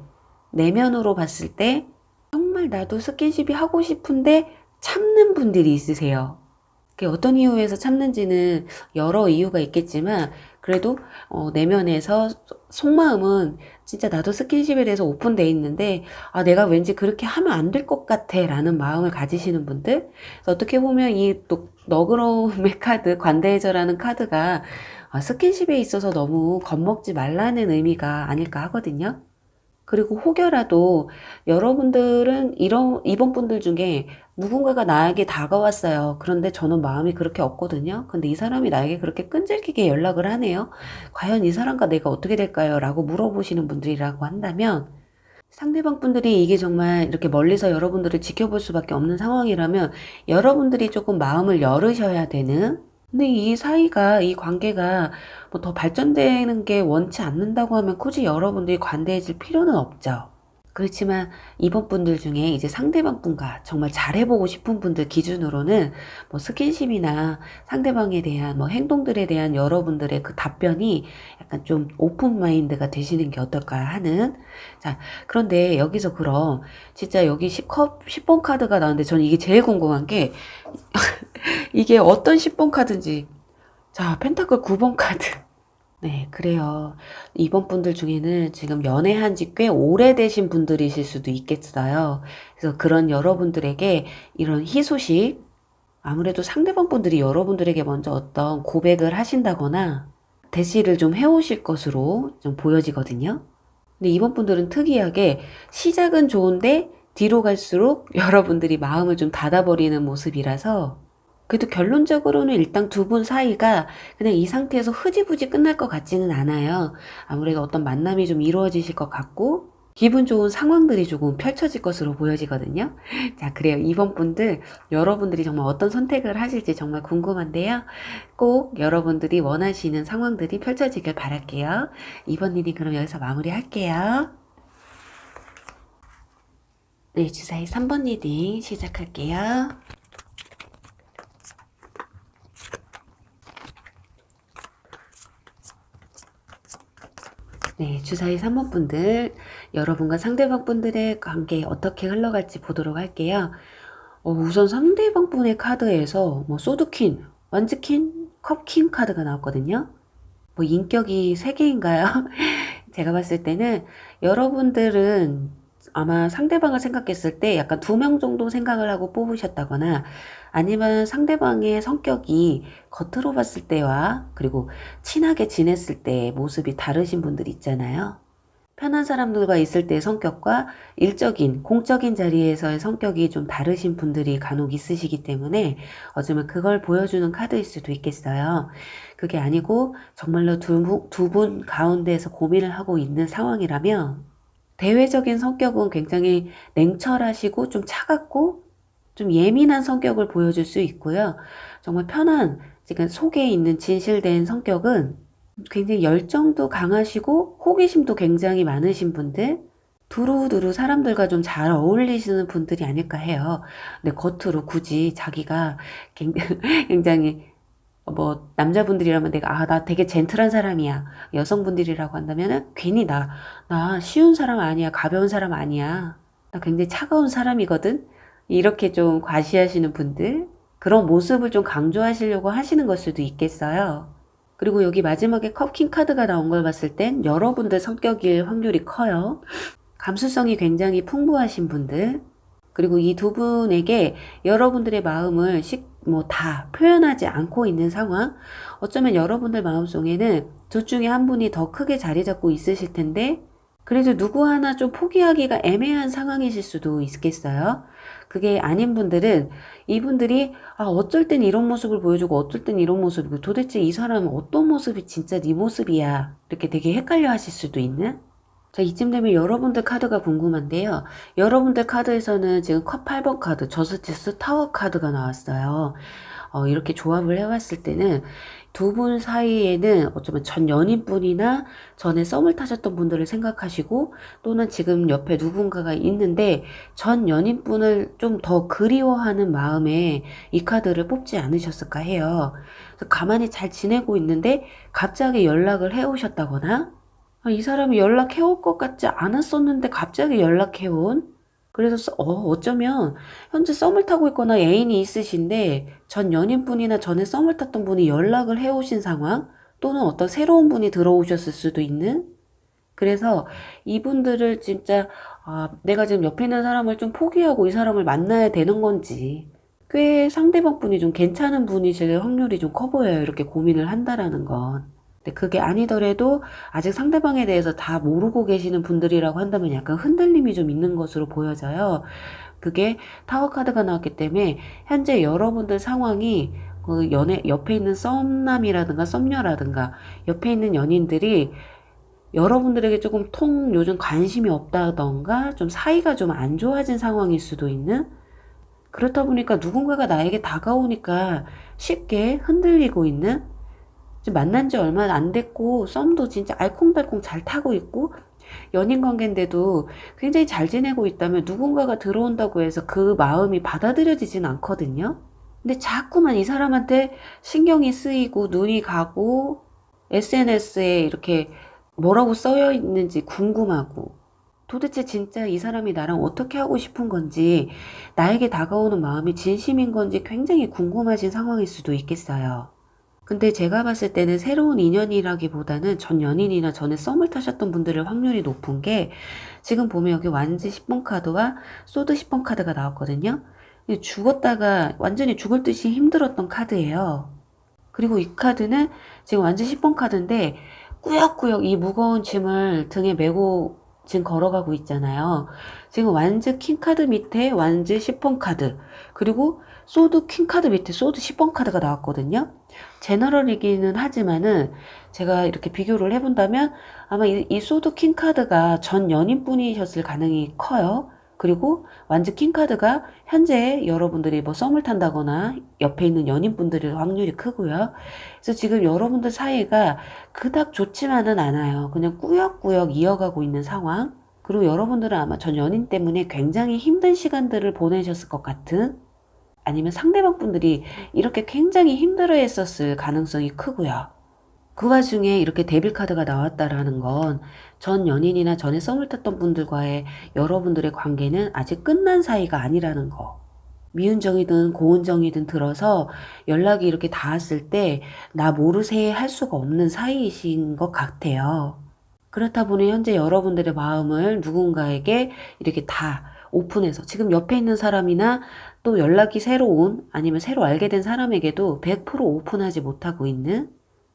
내면으로 봤을 때 정말 나도 스킨십이 하고 싶은데 참는 분들이 있으세요. 그게 어떤 이유에서 참는지는 여러 이유가 있겠지만, 그래도 내면에서 속마음은 진짜 나도 스킨십에 대해서 오픈돼 있는데 내가 왠지 그렇게 하면 안 될 것 같아 라는 마음을 가지시는 분들. 그래서 어떻게 보면 이 또 너그러움의 카드, 관대해져라는 카드가 스킨십에 있어서 너무 겁먹지 말라는 의미가 아닐까 하거든요. 그리고 혹여라도 여러분들은 이번 분들 중에 누군가가 나에게 다가왔어요. 그런데 저는 마음이 그렇게 없거든요. 근데 이 사람이 나에게 그렇게 끈질기게 연락을 하네요. 과연 이 사람과 내가 어떻게 될까요? 라고 물어보시는 분들이라고 한다면, 상대방 분들이 이게 정말 이렇게 멀리서 여러분들을 지켜볼 수밖에 없는 상황이라면 여러분들이 조금 마음을 열으셔야 되는, 근데 이 사이가, 이 관계가 뭐 더 발전되는 게 원치 않는다고 하면 굳이 여러분들이 관대해질 필요는 없죠. 그렇지만 이번 분들 중에 이제 상대방 분과 정말 잘해보고 싶은 분들 기준으로는 뭐 스킨십이나 상대방에 대한 뭐 행동들에 대한 여러분들의 그 답변이 약간 좀 오픈 마인드가 되시는 게 어떨까 하는. 자, 그런데 여기서 그럼 진짜 여기 10번 카드가 나오는데 저는 이게 제일 궁금한 게 이게 어떤 10번 카드인지. 자, 펜타클 9번 카드. 네, 그래요. 이번 분들 중에는 지금 연애한 지 꽤 오래되신 분들이실 수도 있겠어요. 그래서 그런 여러분들에게 이런 희소식, 아무래도 상대방 분들이 여러분들에게 먼저 어떤 고백을 하신다거나 대시를 좀 해오실 것으로 좀 보여지거든요. 근데 이번 분들은 특이하게 시작은 좋은데 뒤로 갈수록 여러분들이 마음을 좀 닫아버리는 모습이라서, 그래도 결론적으로는 일단 두 분 사이가 그냥 이 상태에서 흐지부지 끝날 것 같지는 않아요. 아무래도 어떤 만남이 좀 이루어지실 것 같고 기분 좋은 상황들이 조금 펼쳐질 것으로 보여지거든요. 자, 그래요. 이번 분들 여러분들이 정말 어떤 선택을 하실지 정말 궁금한데요. 꼭 여러분들이 원하시는 상황들이 펼쳐지길 바랄게요. 이번 리딩 그럼 여기서 마무리할게요. 네, 주사위 3번 리딩 시작할게요. 네, 주사위 3번 분들, 여러분과 상대방 분들의 관계 어떻게 흘러갈지 보도록 할게요. 우선 상대방 분의 카드에서 뭐 소드퀸, 완즈퀸, 컵퀸 카드가 나왔거든요. 뭐 인격이 3개인가요? 제가 봤을 때는 여러분들은 아마 상대방을 생각했을 때 약간 2명 정도 생각을 하고 뽑으셨다거나, 아니면 상대방의 성격이 겉으로 봤을 때와 그리고 친하게 지냈을 때 모습이 다르신 분들 있잖아요. 편한 사람들과 있을 때의 성격과 일적인, 공적인 자리에서의 성격이 좀 다르신 분들이 간혹 있으시기 때문에 어쩌면 그걸 보여주는 카드일 수도 있겠어요. 그게 아니고 정말로 두 분 가운데에서 고민을 하고 있는 상황이라면, 대외적인 성격은 굉장히 냉철하시고 좀 차갑고 좀 예민한 성격을 보여줄 수 있고요. 정말 편한, 지금 속에 있는 진실된 성격은 굉장히 열정도 강하시고 호기심도 굉장히 많으신 분들, 두루두루 사람들과 좀 잘 어울리시는 분들이 아닐까 해요. 근데 겉으로 굳이 자기가 굉장히 뭐 남자분들이라면 내가 나 되게 젠틀한 사람이야. 여성분들이라고 한다면은 괜히 나 쉬운 사람 아니야. 가벼운 사람 아니야. 나 굉장히 차가운 사람이거든. 이렇게 좀 과시하시는 분들, 그런 모습을 좀 강조하시려고 하시는 걸 수도 있겠어요. 그리고 여기 마지막에 컵킹 카드가 나온 걸 봤을 땐 여러분들 성격일 확률이 커요. 감수성이 굉장히 풍부하신 분들, 그리고 이 두 분에게 여러분들의 마음을 다 표현하지 않고 있는 상황. 어쩌면 여러분들 마음속에는 둘 중에 한 분이 더 크게 자리 잡고 있으실 텐데, 그래도 누구 하나 좀 포기하기가 애매한 상황이실 수도 있겠어요. 그게 아닌 분들은 이분들이 어쩔 땐 이런 모습을 보여주고 어쩔 땐 이런 모습이고, 도대체 이 사람은 어떤 모습이 진짜 네 모습이야, 이렇게 되게 헷갈려 하실 수도 있는. 자, 이쯤 되면 여러분들 카드가 궁금한데요. 여러분들 카드에서는 지금 컵 8번 카드, 저스티스 타워 카드가 나왔어요. 이렇게 조합을 해봤을 때는 두 분 사이에는 어쩌면 전 연인분이나 전에 썸을 타셨던 분들을 생각하시고, 또는 지금 옆에 누군가가 있는데 전 연인분을 좀 더 그리워하는 마음에 이 카드를 뽑지 않으셨을까 해요. 그래서 가만히 잘 지내고 있는데 갑자기 연락을 해오셨다거나, 이 사람이 연락해올 것 같지 않았었는데 갑자기 연락해온? 그래서 어쩌면 현재 썸을 타고 있거나 애인이 있으신데 전 연인분이나 전에 썸을 탔던 분이 연락을 해오신 상황, 또는 어떤 새로운 분이 들어오셨을 수도 있는. 그래서 이분들을 진짜 내가 지금 옆에 있는 사람을 좀 포기하고 이 사람을 만나야 되는 건지, 꽤 상대방 분이 좀 괜찮은 분이실 확률이 좀 커 보여요. 이렇게 고민을 한다라는 건. 근데 그게 아니더라도 아직 상대방에 대해서 다 모르고 계시는 분들이라고 한다면 약간 흔들림이 좀 있는 것으로 보여져요. 그게 타워 카드가 나왔기 때문에 현재 여러분들 상황이 그 옆에 있는 썸남이라든가 썸녀라든가 옆에 있는 연인들이 여러분들에게 조금 요즘 관심이 없다던가 좀 사이가 좀 안 좋아진 상황일 수도 있는. 그렇다 보니까 누군가가 나에게 다가오니까 쉽게 흔들리고 있는. 지금 만난 지 얼마 안 됐고 썸도 진짜 알콩달콩 잘 타고 있고 연인 관계인데도 굉장히 잘 지내고 있다면 누군가가 들어온다고 해서 그 마음이 받아들여지진 않거든요. 근데 자꾸만 이 사람한테 신경이 쓰이고 눈이 가고 SNS에 이렇게 뭐라고 써여 있는지 궁금하고, 도대체 진짜 이 사람이 나랑 어떻게 하고 싶은 건지, 나에게 다가오는 마음이 진심인 건지 굉장히 궁금하신 상황일 수도 있겠어요. 근데 제가 봤을 때는 새로운 인연이라기보다는 전 연인이나 전에 썸을 타셨던 분들의 확률이 높은 게, 지금 보면 여기 완지 10번 카드와 소드 10번 카드가 나왔거든요. 죽었다가 완전히 죽을 듯이 힘들었던 카드예요. 그리고 이 카드는 지금 완지 10번 카드인데 꾸역꾸역 이 무거운 짐을 등에 메고 지금 걸어가고 있잖아요. 지금 완즈 킹 카드 밑에 완즈 10번 카드, 그리고 소드 킹 카드 밑에 소드 10번 카드가 나왔거든요. 제너럴이기는 하지만은 제가 이렇게 비교를 해본다면 아마 이 소드 킹 카드가 전 연인분이셨을 가능이 커요. 그리고 완즈 킹 카드가 현재 여러분들이 뭐 썸을 탄다거나 옆에 있는 연인분들일 확률이 크고요. 그래서 지금 여러분들 사이가 그닥 좋지만은 않아요. 그냥 꾸역꾸역 이어가고 있는 상황. 그리고 여러분들은 아마 전 연인 때문에 굉장히 힘든 시간들을 보내셨을 것 같은, 아니면 상대방 분들이 이렇게 굉장히 힘들어 했었을 가능성이 크고요. 그 와중에 이렇게 데빌 카드가 나왔다라는 건 전 연인이나 전에 썸을 탔던 분들과의 여러분들의 관계는 아직 끝난 사이가 아니라는 거. 미운 정이든 고운 정이든 들어서 연락이 이렇게 닿았을 때 나 모르세 할 수가 없는 사이이신 것 같아요. 그렇다 보니 현재 여러분들의 마음을 누군가에게 이렇게 다 오픈해서, 지금 옆에 있는 사람이나 또 연락이 새로 온 아니면 새로 알게 된 사람에게도 100% 오픈하지 못하고 있는.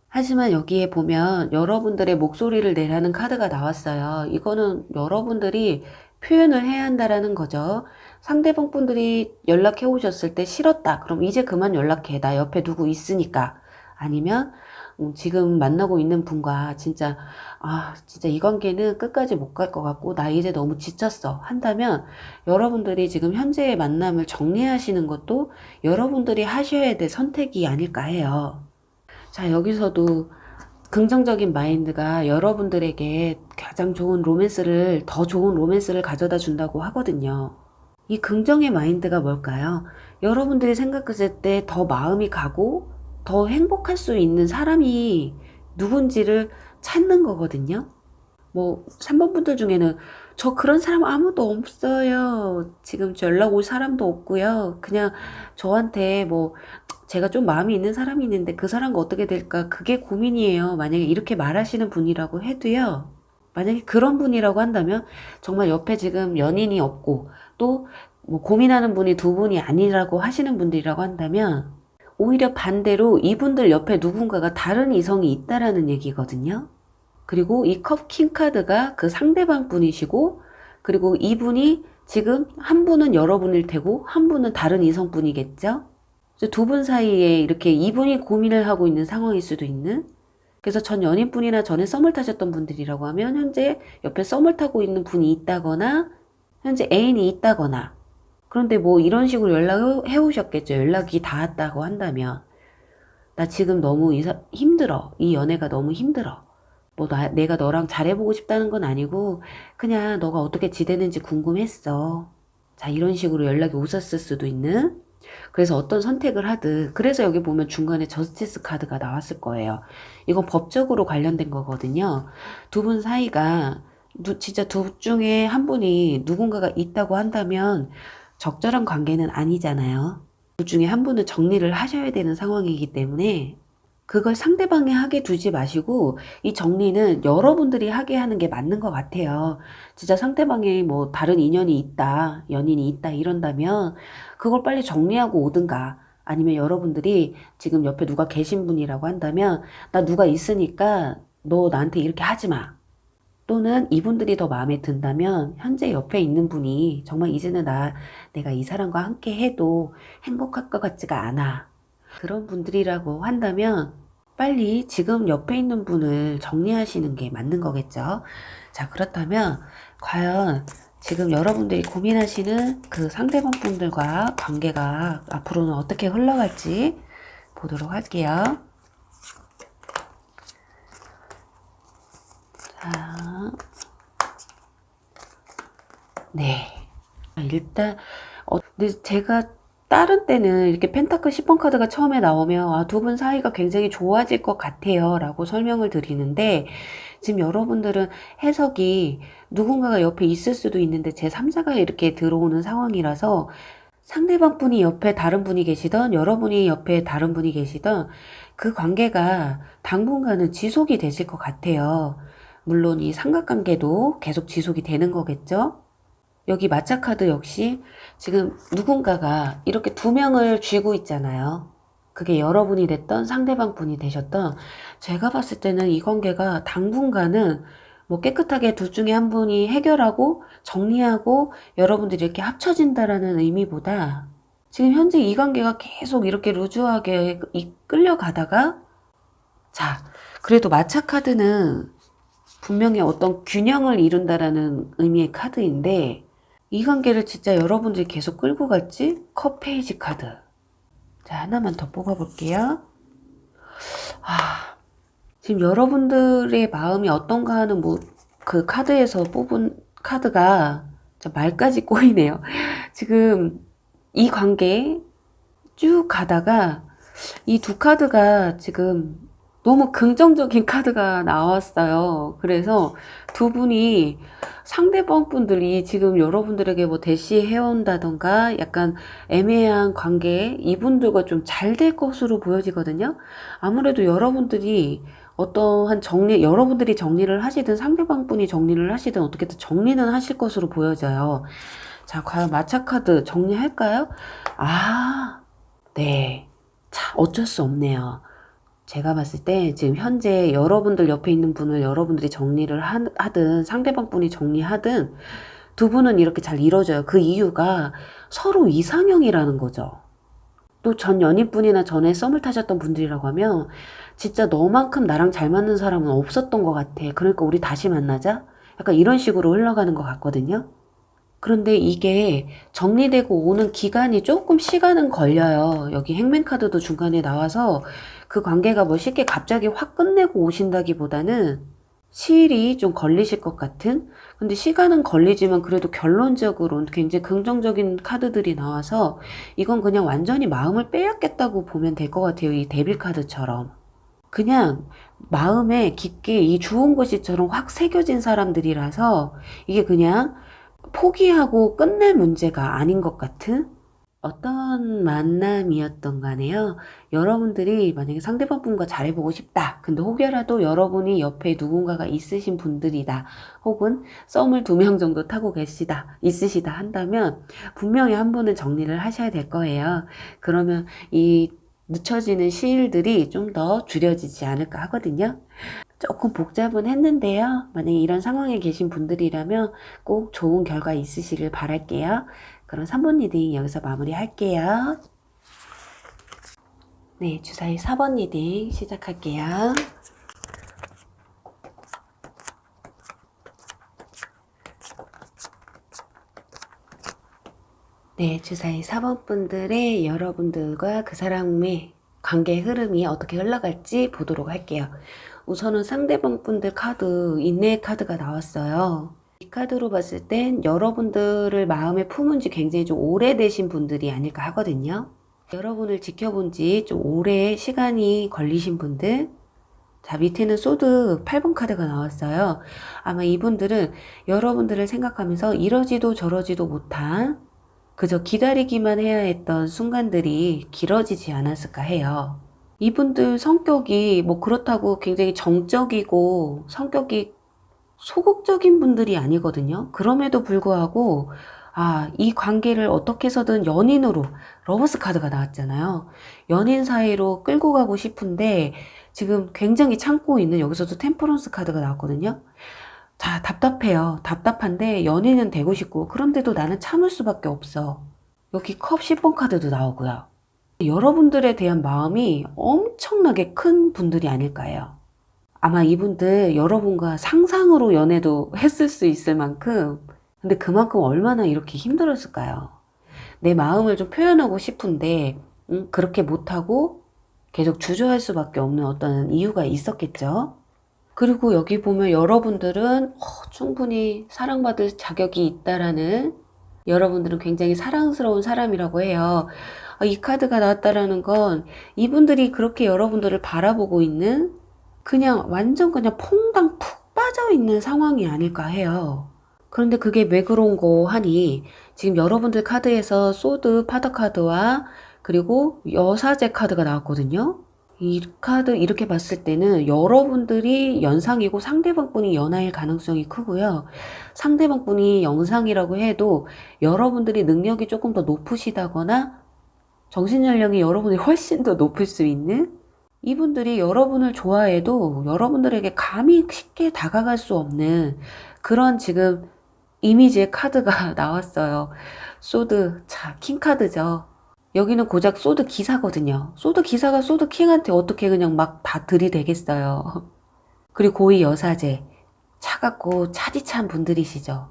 하지만 여기에 보면 여러분들의 목소리를 내라는 카드가 나왔어요. 이거는 여러분들이 표현을 해야 한다라는 거죠. 상대방 분들이 연락해 오셨을 때 싫었다, 그럼 이제 그만 연락해. 나 옆에 누구 있으니까. 아니면 지금 만나고 있는 분과 진짜 진짜 이 관계는 끝까지 못 갈 것 같고 나 이제 너무 지쳤어 한다면, 여러분들이 지금 현재의 만남을 정리하시는 것도 여러분들이 하셔야 될 선택이 아닐까 해요. 자, 여기서도 긍정적인 마인드가 여러분들에게 가장 좋은 로맨스를, 더 좋은 로맨스를 가져다 준다고 하거든요. 이 긍정의 마인드가 뭘까요? 여러분들이 생각했을 때 더 마음이 가고 더 행복할 수 있는 사람이 누군지를 찾는 거거든요. 뭐 3번 분들 중에는 저 그런 사람 아무도 없어요. 지금 연락 올 사람도 없고요. 그냥 저한테 뭐 제가 좀 마음이 있는 사람이 있는데 그 사람과 어떻게 될까 그게 고민이에요. 만약에 이렇게 말하시는 분이라고 해도요. 만약에 그런 분이라고 한다면 정말 옆에 지금 연인이 없고 또 뭐 고민하는 분이 두 분이 아니라고 하시는 분들이라고 한다면 오히려 반대로 이분들 옆에 누군가가 다른 이성이 있다라는 얘기거든요. 그리고 이 컵 킹 카드가 그 상대방 분이시고 그리고 이분이 지금 한 분은 여러분일 테고 한 분은 다른 이성분이겠죠. 두 분 사이에 이렇게 이분이 고민을 하고 있는 상황일 수도 있는, 그래서 전 연인분이나 전에 썸을 타셨던 분들이라고 하면 현재 옆에 썸을 타고 있는 분이 있다거나 현재 애인이 있다거나, 그런데 뭐 이런 식으로 연락을 해오셨겠죠. 연락이 닿았다고 한다면 나 지금 너무 힘들어. 이 연애가 너무 힘들어. 뭐 내가 너랑 잘해보고 싶다는 건 아니고 그냥 너가 어떻게 지내는지 궁금했어. 자, 이런 식으로 연락이 오셨을 수도 있는, 그래서 어떤 선택을 하든, 그래서 여기 보면 중간에 저스티스 카드가 나왔을 거예요. 이건 법적으로 관련된 거거든요. 두 분 사이가 진짜 둘 중에 한 분이 누군가가 있다고 한다면 적절한 관계는 아니잖아요. 둘 중에 한 분은 정리를 하셔야 되는 상황이기 때문에 그걸 상대방이 하게 두지 마시고 이 정리는 여러분들이 하게 하는 게 맞는 것 같아요. 진짜 상대방이 뭐 다른 인연이 있다, 연인이 있다 이런다면 그걸 빨리 정리하고 오든가, 아니면 여러분들이 지금 옆에 누가 계신 분이라고 한다면 나 누가 있으니까 너 나한테 이렇게 하지 마. 또는 이분들이 더 마음에 든다면 현재 옆에 있는 분이 정말 이제는 내가 이 사람과 함께 해도 행복할 것 같지가 않아. 그런 분들이라고 한다면 빨리 지금 옆에 있는 분을 정리하시는 게 맞는 거겠죠. 자, 그렇다면 과연 지금 여러분들이 고민하시는 그 상대방 분들과 관계가 앞으로는 어떻게 흘러갈지 보도록 할게요. 자, 네. 일단 근데 제가 다른 때는 이렇게 펜타클 10번 카드가 처음에 나오면 두 분 사이가 굉장히 좋아질 것 같아요 라고 설명을 드리는데, 지금 여러분들은 해석이 누군가가 옆에 있을 수도 있는데 제3자가 이렇게 들어오는 상황이라서 상대방 분이 옆에 다른 분이 계시던 여러분이 옆에 다른 분이 계시던 그 관계가 당분간은 지속이 되실 것 같아요. 물론 이 삼각관계도 계속 지속이 되는 거겠죠. 여기 마차 카드 역시 지금 누군가가 이렇게 두 명을 쥐고 있잖아요. 그게 여러분이 됐던 상대방 분이 되셨던, 제가 봤을 때는 이 관계가 당분간은 뭐 깨끗하게 둘 중에 한 분이 해결하고 정리하고 여러분들이 이렇게 합쳐진다라는 의미보다 지금 현재 이 관계가 계속 이렇게 루즈하게 끌려가다가, 자, 그래도 마차 카드는 분명히 어떤 균형을 이룬다라는 의미의 카드인데 이 관계를 진짜 여러분들이 계속 끌고 갈지? 컵 페이지 카드. 자, 하나만 더 뽑아볼게요. 지금 여러분들의 마음이 어떤가 하는 뭐 그 카드에서 뽑은 카드가 말까지 꼬이네요. 지금 이 관계 쭉 가다가 이 두 카드가 지금 너무 긍정적인 카드가 나왔어요. 그래서 두 분이, 상대방 분들이 지금 여러분들에게 뭐 대시해온다던가 약간 애매한 관계, 이분들과 좀 잘 될 것으로 보여지거든요. 아무래도 여러분들이 어떠한 여러분들이 정리를 하시든 상대방 분이 정리를 하시든 어떻게든 정리는 하실 것으로 보여져요. 자, 과연 마차 카드 정리할까요? 네. 자, 어쩔 수 없네요. 제가 봤을 때 지금 현재 여러분들 옆에 있는 분을 여러분들이 정리를 하든 상대방 분이 정리하든 두 분은 이렇게 잘 이루어져요. 그 이유가 서로 이상형이라는 거죠. 또 전 연인분이나 전에 썸을 타셨던 분들이라고 하면 진짜 너만큼 나랑 잘 맞는 사람은 없었던 것 같아. 그러니까 우리 다시 만나자? 약간 이런 식으로 흘러가는 것 같거든요. 그런데 이게 정리되고 오는 기간이 조금 시간은 걸려요. 여기 행맨 카드도 중간에 나와서 그 관계가 뭐 쉽게 갑자기 확 끝내고 오신다기보다는 시일이 좀 걸리실 것 같은, 근데 시간은 걸리지만 그래도 결론적으로는 굉장히 긍정적인 카드들이 나와서 이건 그냥 완전히 마음을 빼앗겠다고 보면 될 것 같아요. 이 데빌 카드처럼. 그냥 마음에 깊게 이 주온 것이처럼 확 새겨진 사람들이라서 이게 그냥 포기하고 끝낼 문제가 아닌 것 같은 어떤 만남이었던 간에요. 여러분들이 만약에 상대방 분과 잘해보고 싶다. 근데 혹여라도 여러분이 옆에 누군가가 있으신 분들이다. 혹은 썸을 2명 정도 타고 있으시다 한다면 분명히 한 분은 정리를 하셔야 될 거예요. 그러면 이 늦춰지는 시일들이 좀 더 줄여지지 않을까 하거든요. 조금 복잡은 했는데요. 만약에 이런 상황에 계신 분들이라면 꼭 좋은 결과 있으시길 바랄게요. 그럼 3번 리딩 여기서 마무리 할게요. 네, 주사위 4번 리딩 시작할게요. 네, 주사위 4번 분들의 여러분들과 그 사람의 관계 흐름이 어떻게 흘러갈지 보도록 할게요. 우선은 상대방 분들 카드, 인내의 카드가 나왔어요. 이 카드로 봤을 땐 여러분들을 마음에 품은 지 굉장히 좀 오래되신 분들이 아닐까 하거든요. 여러분을 지켜본 지 좀 오래 시간이 걸리신 분들. 자, 밑에는 소드 8번 카드가 나왔어요. 아마 이분들은 여러분들을 생각하면서 이러지도 저러지도 못한 그저 기다리기만 해야 했던 순간들이 길어지지 않았을까 해요. 이분들 성격이 뭐 그렇다고 굉장히 정적이고 성격이 소극적인 분들이 아니거든요. 그럼에도 불구하고 이 관계를 어떻게 해서든 연인으로, 러버스 카드가 나왔잖아요. 연인 사이로 끌고 가고 싶은데 지금 굉장히 참고 있는, 여기서도 템퍼런스 카드가 나왔거든요. 자, 답답해요. 답답한데 연인은 되고 싶고 그런데도 나는 참을 수밖에 없어. 여기 컵 10번 카드도 나오고요. 여러분들에 대한 마음이 엄청나게 큰 분들이 아닐까 해요. 아마 이분들 여러분과 상상으로 연애도 했을 수 있을 만큼, 근데 그만큼 얼마나 이렇게 힘들었을까요? 내 마음을 좀 표현하고 싶은데 그렇게 못하고 계속 주저할 수밖에 없는 어떤 이유가 있었겠죠. 그리고 여기 보면 여러분들은 충분히 사랑받을 자격이 있다라는, 여러분들은 굉장히 사랑스러운 사람이라고 해요. 이 카드가 나왔다라는 건 이분들이 그렇게 여러분들을 바라보고 있는, 그냥 완전 그냥 퐁당 푹 빠져 있는 상황이 아닐까 해요. 그런데 그게 왜 그런 거 하니, 지금 여러분들 카드에서 소드 파더 카드와 그리고 여사제 카드가 나왔거든요. 이 카드 이렇게 봤을 때는 여러분들이 연상이고 상대방 분이 연하일 가능성이 크고요. 상대방 분이 영상이라고 해도 여러분들이 능력이 조금 더 높으시다거나 정신연령이 여러분이 훨씬 더 높을 수 있는, 이분들이 여러분을 좋아해도 여러분들에게 감히 쉽게 다가갈 수 없는 그런 지금 이미지의 카드가 나왔어요. 소드, 자, 킹 카드죠. 여기는 고작 소드 기사거든요. 소드 기사가 소드 킹한테 어떻게 그냥 막 다 들이대겠어요. 그리고 고위 여사제, 차갑고 차디찬 분들이시죠.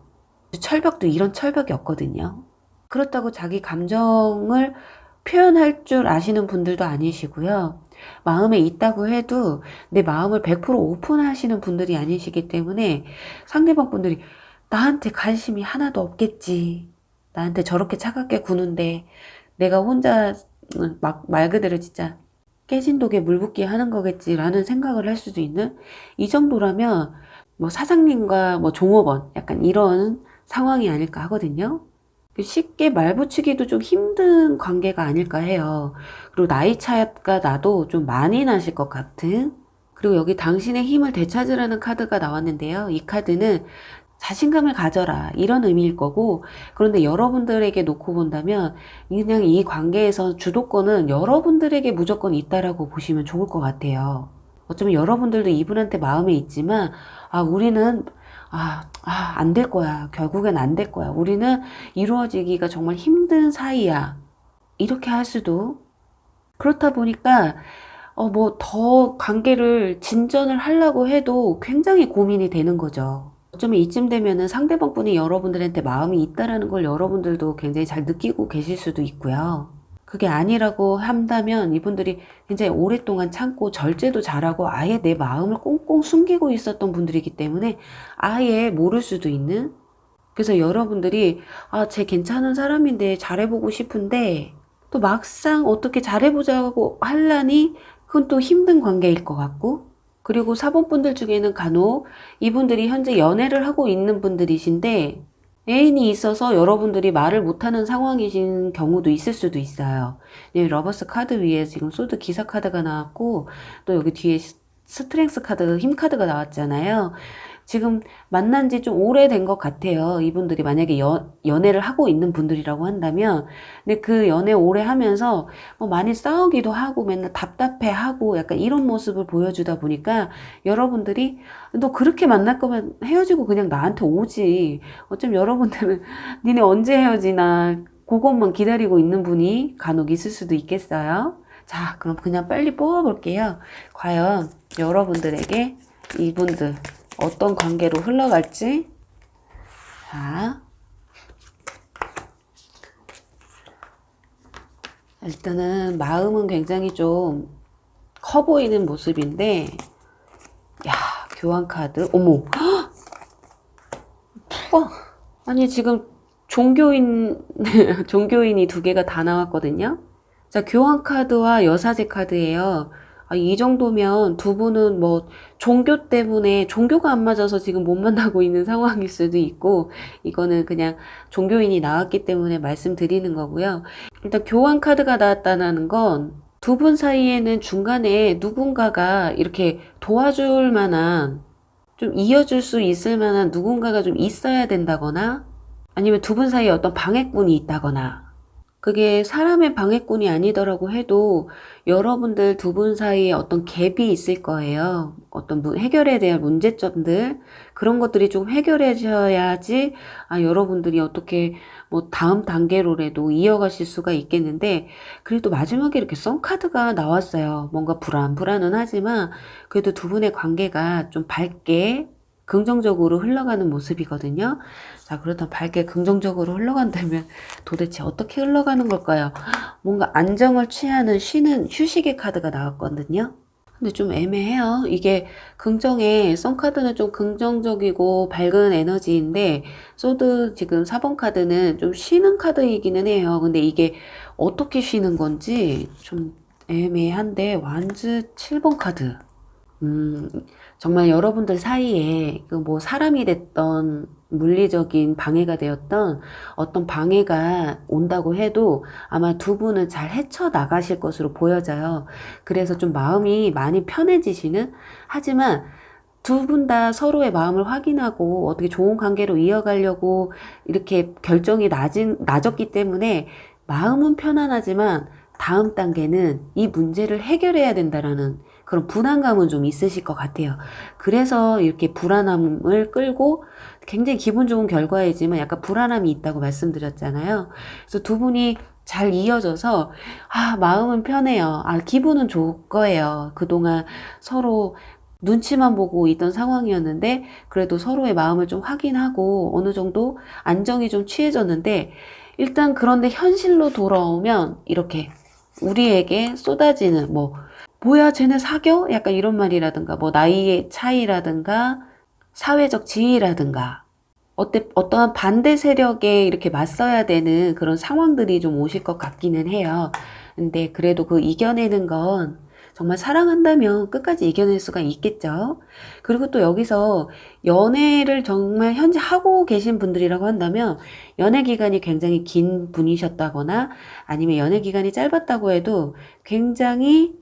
철벽도 이런 철벽이 없거든요. 그렇다고 자기 감정을 표현할 줄 아시는 분들도 아니시고요. 마음에 있다고 해도 내 마음을 100% 오픈하시는 분들이 아니시기 때문에 상대방 분들이 나한테 관심이 하나도 없겠지. 나한테 저렇게 차갑게 구는데 내가 혼자 막 말 그대로 진짜 깨진 독에 물 붓기 하는 거겠지라는 생각을 할 수도 있는, 이 정도라면 뭐 사장님과 뭐 종업원 약간 이런 상황이 아닐까 하거든요. 쉽게 말 붙이기도 좀 힘든 관계가 아닐까 해요. 그리고 나이 차이가 나도 좀 많이 나실 것 같은. 그리고 여기 당신의 힘을 되찾으라는 카드가 나왔는데요. 이 카드는 자신감을 가져라 이런 의미일 거고, 그런데 여러분들에게 놓고 본다면 그냥 이 관계에서 주도권은 여러분들에게 무조건 있다라고 보시면 좋을 것 같아요. 어쩌면 여러분들도 이분한테 마음에 있지만 우리는 안 될 거야. 결국엔 안 될 거야. 우리는 이루어지기가 정말 힘든 사이야. 이렇게 할 수도. 그렇다 보니까 뭐 더 관계를 진전을 하려고 해도 굉장히 고민이 되는 거죠. 어쩌면 이쯤 되면은 상대방 분이 여러분들한테 마음이 있다라는 걸 여러분들도 굉장히 잘 느끼고 계실 수도 있고요. 그게 아니라고 한다면 이분들이 굉장히 오랫동안 참고 절제도 잘하고 아예 내 마음을 꽁꽁 숨기고 있었던 분들이기 때문에 아예 모를 수도 있는. 그래서 여러분들이 쟤 괜찮은 사람인데 잘해보고 싶은데 또 막상 어떻게 잘해보자고 하려니 그건 또 힘든 관계일 것 같고, 그리고 사본분들 중에는 간혹 이분들이 현재 연애를 하고 있는 분들이신데 애인이 있어서 여러분들이 말을 못하는 상황이신 경우도 있을 수도 있어요. 러버스 카드 위에 지금 소드 기사 카드가 나왔고 또 여기 뒤에 스트렝스 카드, 힘 카드가 나왔잖아요. 지금 만난 지 좀 오래된 것 같아요. 이분들이 만약에 연애를 하고 있는 분들이라고 한다면. 근데 그 연애 오래 하면서 많이 싸우기도 하고 맨날 답답해하고 약간 이런 모습을 보여주다 보니까 여러분들이 너 그렇게 만날 거면 헤어지고 그냥 나한테 오지. 어쩜 여러분들은 니네 언제 헤어지나 그것만 기다리고 있는 분이 간혹 있을 수도 있겠어요. 자, 그럼 그냥 빨리 뽑아볼게요. 과연 여러분들에게 이분들 어떤 관계로 흘러갈지. 자, 일단은 마음은 굉장히 좀 커 보이는 모습인데, 야, 교환 카드, 어머, 푸아. 아니 지금 종교인이 두 개가 다 나왔거든요. 자, 교환 카드와 여사제 카드예요. 이 정도면 두 분은 뭐 종교 때문에 종교가 안 맞아서 지금 못 만나고 있는 상황일 수도 있고, 이거는 그냥 종교인이 나왔기 때문에 말씀드리는 거고요. 일단 교환 카드가 나왔다는 건 두 분 사이에는 중간에 누군가가 이렇게 도와줄 만한, 좀 이어줄 수 있을 만한 누군가가 좀 있어야 된다거나, 아니면 두 분 사이에 어떤 방해꾼이 있다거나, 그게 사람의 방해꾼이 아니더라고 해도 여러분들 두 분 사이에 어떤 갭이 있을 거예요. 어떤 해결에 대한 문제점들, 그런 것들이 좀 해결해져야지 여러분들이 어떻게 뭐 다음 단계로라도 이어가실 수가 있겠는데, 그래도 마지막에 이렇게 썬카드가 나왔어요. 뭔가 불안은 하지만 그래도 두 분의 관계가 좀 밝게 긍정적으로 흘러가는 모습이거든요. 자, 그렇다면 밝게 긍정적으로 흘러간다면 도대체 어떻게 흘러가는 걸까요? 뭔가 안정을 취하는 쉬는 휴식의 카드가 나왔거든요. 근데 좀 애매해요. 이게 선카드는 좀 긍정적이고 밝은 에너지인데, 소드 지금 4번 카드는 좀 쉬는 카드이기는 해요. 근데 이게 어떻게 쉬는 건지 좀 애매한데, 완즈 7번 카드. 정말 여러분들 사이에 그 뭐 사람이 됐던 물리적인 방해가 되었던 어떤 방해가 온다고 해도 아마 두 분은 잘 헤쳐나가실 것으로 보여져요. 그래서 좀 마음이 많이 편해지시는, 하지만 두 분 다 서로의 마음을 확인하고 어떻게 좋은 관계로 이어가려고 이렇게 결정이 낮았기 때문에 마음은 편안하지만 다음 단계는 이 문제를 해결해야 된다라는 그런 불안감은 좀 있으실 것 같아요. 그래서 이렇게 불안함을 끌고 굉장히 기분 좋은 결과이지만 약간 불안함이 있다고 말씀드렸잖아요. 그래서 두 분이 잘 이어져서 마음은 편해요. 기분은 좋을 거예요. 그동안 서로 눈치만 보고 있던 상황이었는데 그래도 서로의 마음을 좀 확인하고 어느 정도 안정이 좀 취해졌는데, 일단 그런데 현실로 돌아오면 이렇게 우리에게 쏟아지는 뭐야 쟤네 사겨? 약간 이런 말이라든가 나이의 차이라든가 사회적 지위라든가 어떠한 반대 세력에 이렇게 맞서야 되는 그런 상황들이 좀 오실 것 같기는 해요. 근데 그래도 그 이겨내는 건 정말 사랑한다면 끝까지 이겨낼 수가 있겠죠. 그리고 또 여기서 연애를 정말 현재 하고 계신 분들이라고 한다면 연애 기간이 굉장히 긴 분이셨다거나 아니면 연애 기간이 짧았다고 해도 굉장히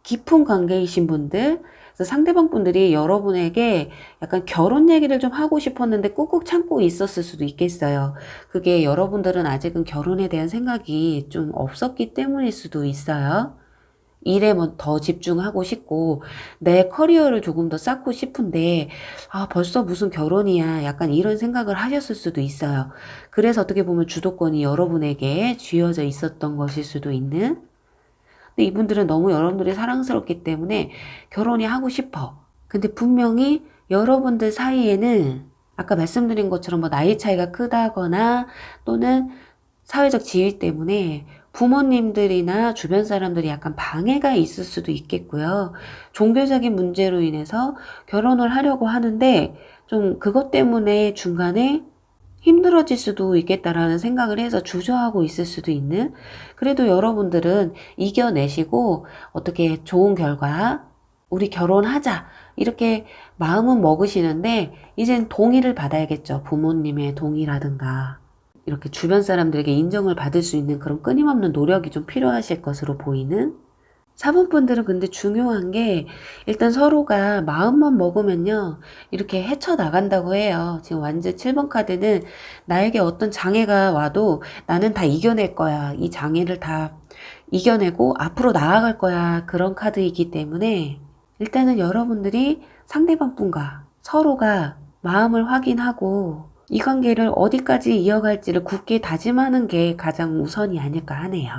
깊은 관계이신 분들, 그래서 상대방 분들이 여러분에게 약간 결혼 얘기를 좀 하고 싶었는데 꾹꾹 참고 있었을 수도 있겠어요. 그게 여러분들은 아직은 결혼에 대한 생각이 좀 없었기 때문일 수도 있어요. 일에 더 집중하고 싶고 내 커리어를 조금 더 쌓고 싶은데 벌써 무슨 결혼이야, 약간 이런 생각을 하셨을 수도 있어요. 그래서 어떻게 보면 주도권이 여러분에게 쥐어져 있었던 것일 수도 있는. 근데 이분들은 너무 여러분들이 사랑스럽기 때문에 결혼이 하고 싶어. 근데 분명히 여러분들 사이에는 아까 말씀드린 것처럼 나이 차이가 크다거나 또는 사회적 지위 때문에 부모님들이나 주변 사람들이 약간 방해가 있을 수도 있겠고요. 종교적인 문제로 인해서 결혼을 하려고 하는데 좀 그것 때문에 중간에 힘들어질 수도 있겠다라는 생각을 해서 주저하고 있을 수도 있는, 그래도 여러분들은 이겨내시고 어떻게 좋은 결과, 우리 결혼하자 이렇게 마음은 먹으시는데 이젠 동의를 받아야겠죠. 부모님의 동의라든가 이렇게 주변 사람들에게 인정을 받을 수 있는 그런 끊임없는 노력이 좀 필요하실 것으로 보이는. 4번 분들은 근데 중요한 게 일단 서로가 마음만 먹으면요 이렇게 헤쳐나간다고 해요. 지금 완전 7번 카드는 나에게 어떤 장애가 와도 나는 다 이겨낼 거야. 이 장애를 다 이겨내고 앞으로 나아갈 거야. 그런 카드이기 때문에 일단은 여러분들이 상대방 분과 서로가 마음을 확인하고 이 관계를 어디까지 이어갈지를 굳게 다짐하는 게 가장 우선이 아닐까 하네요.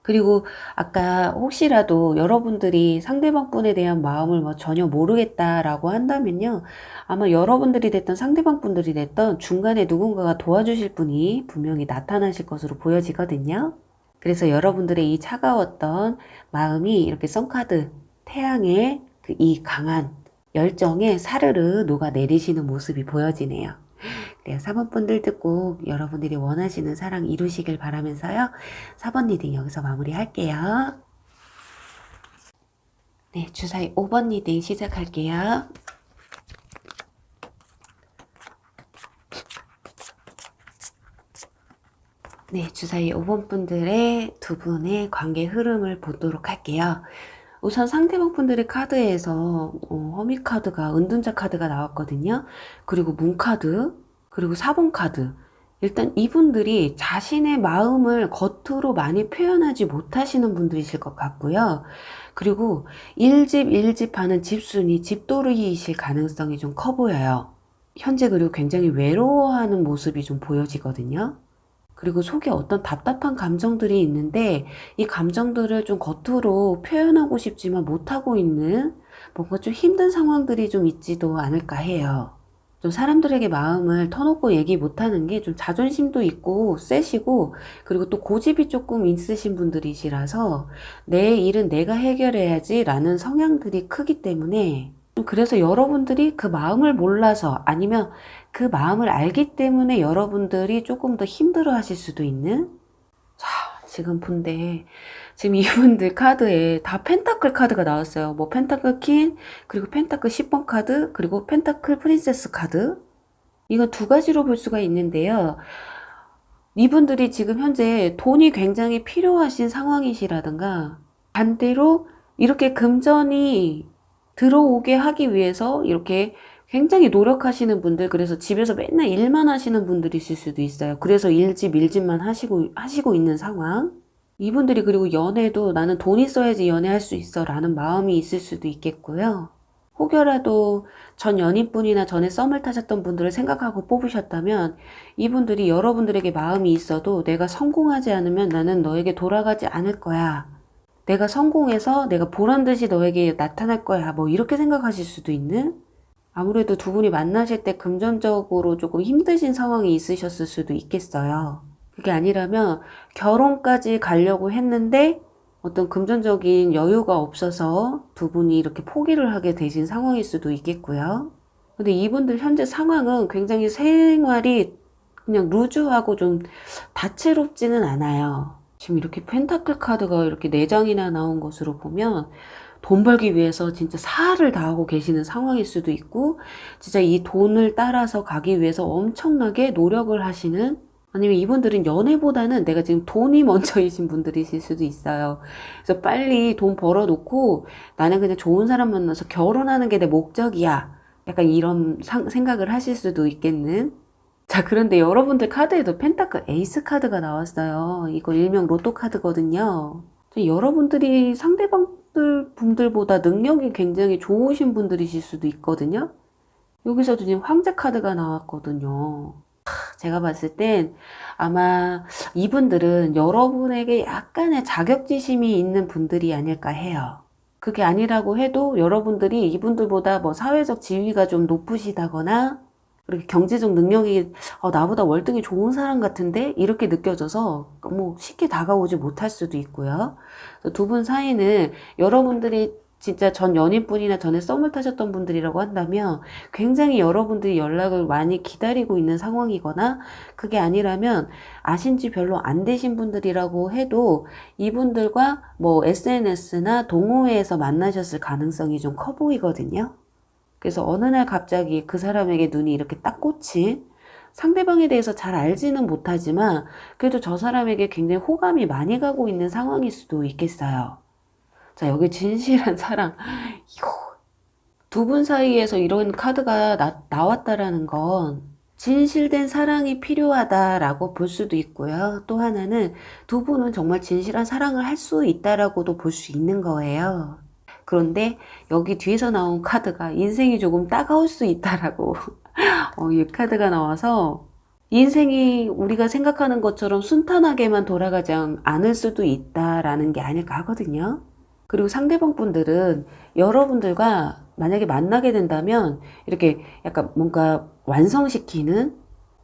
그리고 아까 혹시라도 여러분들이 상대방 분에 대한 마음을 뭐 전혀 모르겠다라고 한다면요. 아마 여러분들이 됐던 상대방 분들이 됐던 중간에 누군가가 도와주실 분이 분명히 나타나실 것으로 보여지거든요. 그래서 여러분들의 이 차가웠던 마음이 이렇게 선카드 태양의 이 강한 열정에 사르르 녹아내리시는 모습이 보여지네요. 그래요. 4번 분들도 꼭 여러분들이 원하시는 사랑 이루시길 바라면서요. 4번 리딩 여기서 마무리할게요. 네, 주사위 5번 리딩 시작할게요. 네, 주사위 5번 분들의 두 분의 관계 흐름을 보도록 할게요. 우선 상대방 분들의 카드에서 허미 카드가, 은둔자 카드가 나왔거든요. 그리고 문 카드, 그리고 4번 카드. 일단 이분들이 자신의 마음을 겉으로 많이 표현하지 못하시는 분들이실 것 같고요. 그리고 일집하는 집순이, 집돌이이실 가능성이 좀 커 보여요. 현재 그리고 굉장히 외로워하는 모습이 좀 보여지거든요. 그리고 속에 어떤 답답한 감정들이 있는데 이 감정들을 좀 겉으로 표현하고 싶지만 못하고 있는 뭔가 좀 힘든 상황들이 좀 있지도 않을까 해요. 좀 사람들에게 마음을 터놓고 얘기 못하는 게 좀 자존심도 있고 세시고, 그리고 또 고집이 조금 있으신 분들이시라서 내 일은 내가 해결해야지 라는 성향들이 크기 때문에, 그래서 여러분들이 그 마음을 몰라서 아니면 그 마음을 알기 때문에 여러분들이 조금 더 힘들어 하실 수도 있는. 자, 지금 본데 지금 이분들 카드에 다 펜타클 카드가 나왔어요. 뭐 펜타클 퀸, 그리고 펜타클 10번 카드, 그리고 펜타클 프린세스 카드. 이거 두 가지로 볼 수가 있는데요. 이분들이 지금 현재 돈이 굉장히 필요하신 상황이시라든가, 반대로 이렇게 금전이 들어오게 하기 위해서 이렇게 굉장히 노력하시는 분들, 그래서 집에서 맨날 일만 하시는 분들이실 수도 있어요. 그래서 일집만 하시고 있는 상황. 이분들이 그리고 연애도 나는 돈 있어야지 연애할 수 있어 라는 마음이 있을 수도 있겠고요. 혹여라도 전 연인분이나 전에 썸을 타셨던 분들을 생각하고 뽑으셨다면 이분들이 여러분들에게 마음이 있어도 내가 성공하지 않으면 나는 너에게 돌아가지 않을 거야. 내가 성공해서 내가 보란듯이 너에게 나타날 거야. 뭐 이렇게 생각하실 수도 있는. 아무래도 두 분이 만나실 때 금전적으로 조금 힘드신 상황이 있으셨을 수도 있겠어요. 그게 아니라면 결혼까지 가려고 했는데 어떤 금전적인 여유가 없어서 두 분이 이렇게 포기를 하게 되신 상황일 수도 있겠고요. 근데 이분들 현재 상황은 굉장히 생활이 그냥 루즈하고 좀 다채롭지는 않아요. 지금 이렇게 펜타클 카드가 이렇게 4장이나 나온 것으로 보면 돈 벌기 위해서 진짜 사활을 다하고 계시는 상황일 수도 있고, 진짜 이 돈을 따라서 가기 위해서 엄청나게 노력을 하시는, 아니면 이분들은 연애보다는 내가 지금 돈이 먼저이신 분들이실 수도 있어요. 그래서 빨리 돈 벌어놓고 나는 그냥 좋은 사람 만나서 결혼하는 게 내 목적이야. 약간 이런 생각을 하실 수도 있겠는. 자, 그런데 여러분들 카드에도 펜타클 에이스 카드가 나왔어요. 이거 일명 로또 카드거든요. 여러분들이 상대방들 분들보다 능력이 굉장히 좋으신 분들이실 수도 있거든요. 여기서도 지금 황제 카드가 나왔거든요. 제가 봤을 땐 아마 이분들은 여러분에게 약간의 자격지심이 있는 분들이 아닐까 해요. 그게 아니라고 해도 여러분들이 이분들보다 뭐 사회적 지위가 좀 높으시다거나 그렇게 경제적 능력이 나보다 월등히 좋은 사람 같은데 이렇게 느껴져서 뭐 쉽게 다가오지 못할 수도 있고요. 두 분 사이는 여러분들이 진짜 전 연인분이나 전에 썸을 타셨던 분들이라고 한다면 굉장히 여러분들이 연락을 많이 기다리고 있는 상황이거나, 그게 아니라면 아신 지 별로 안 되신 분들이라고 해도 이분들과 뭐 SNS나 동호회에서 만나셨을 가능성이 좀 커 보이거든요. 그래서 어느 날 갑자기 그 사람에게 눈이 이렇게 딱 꽂힌, 상대방에 대해서 잘 알지는 못하지만 그래도 저 사람에게 굉장히 호감이 많이 가고 있는 상황일 수도 있겠어요. 자, 여기 진실한 사랑. 이거 두 분 사이에서 이런 카드가 나왔다라는 건 진실된 사랑이 필요하다라고 볼 수도 있고요. 또 하나는 두 분은 정말 진실한 사랑을 할 수 있다라고도 볼 수 있는 거예요. 그런데 여기 뒤에서 나온 카드가 인생이 조금 따가울 수 있다라고 이 카드가 나와서 인생이 우리가 생각하는 것처럼 순탄하게만 돌아가지 않을 수도 있다라는 게 아닐까 하거든요. 그리고 상대방 분들은 여러분들과 만약에 만나게 된다면 이렇게 약간 뭔가 완성시키는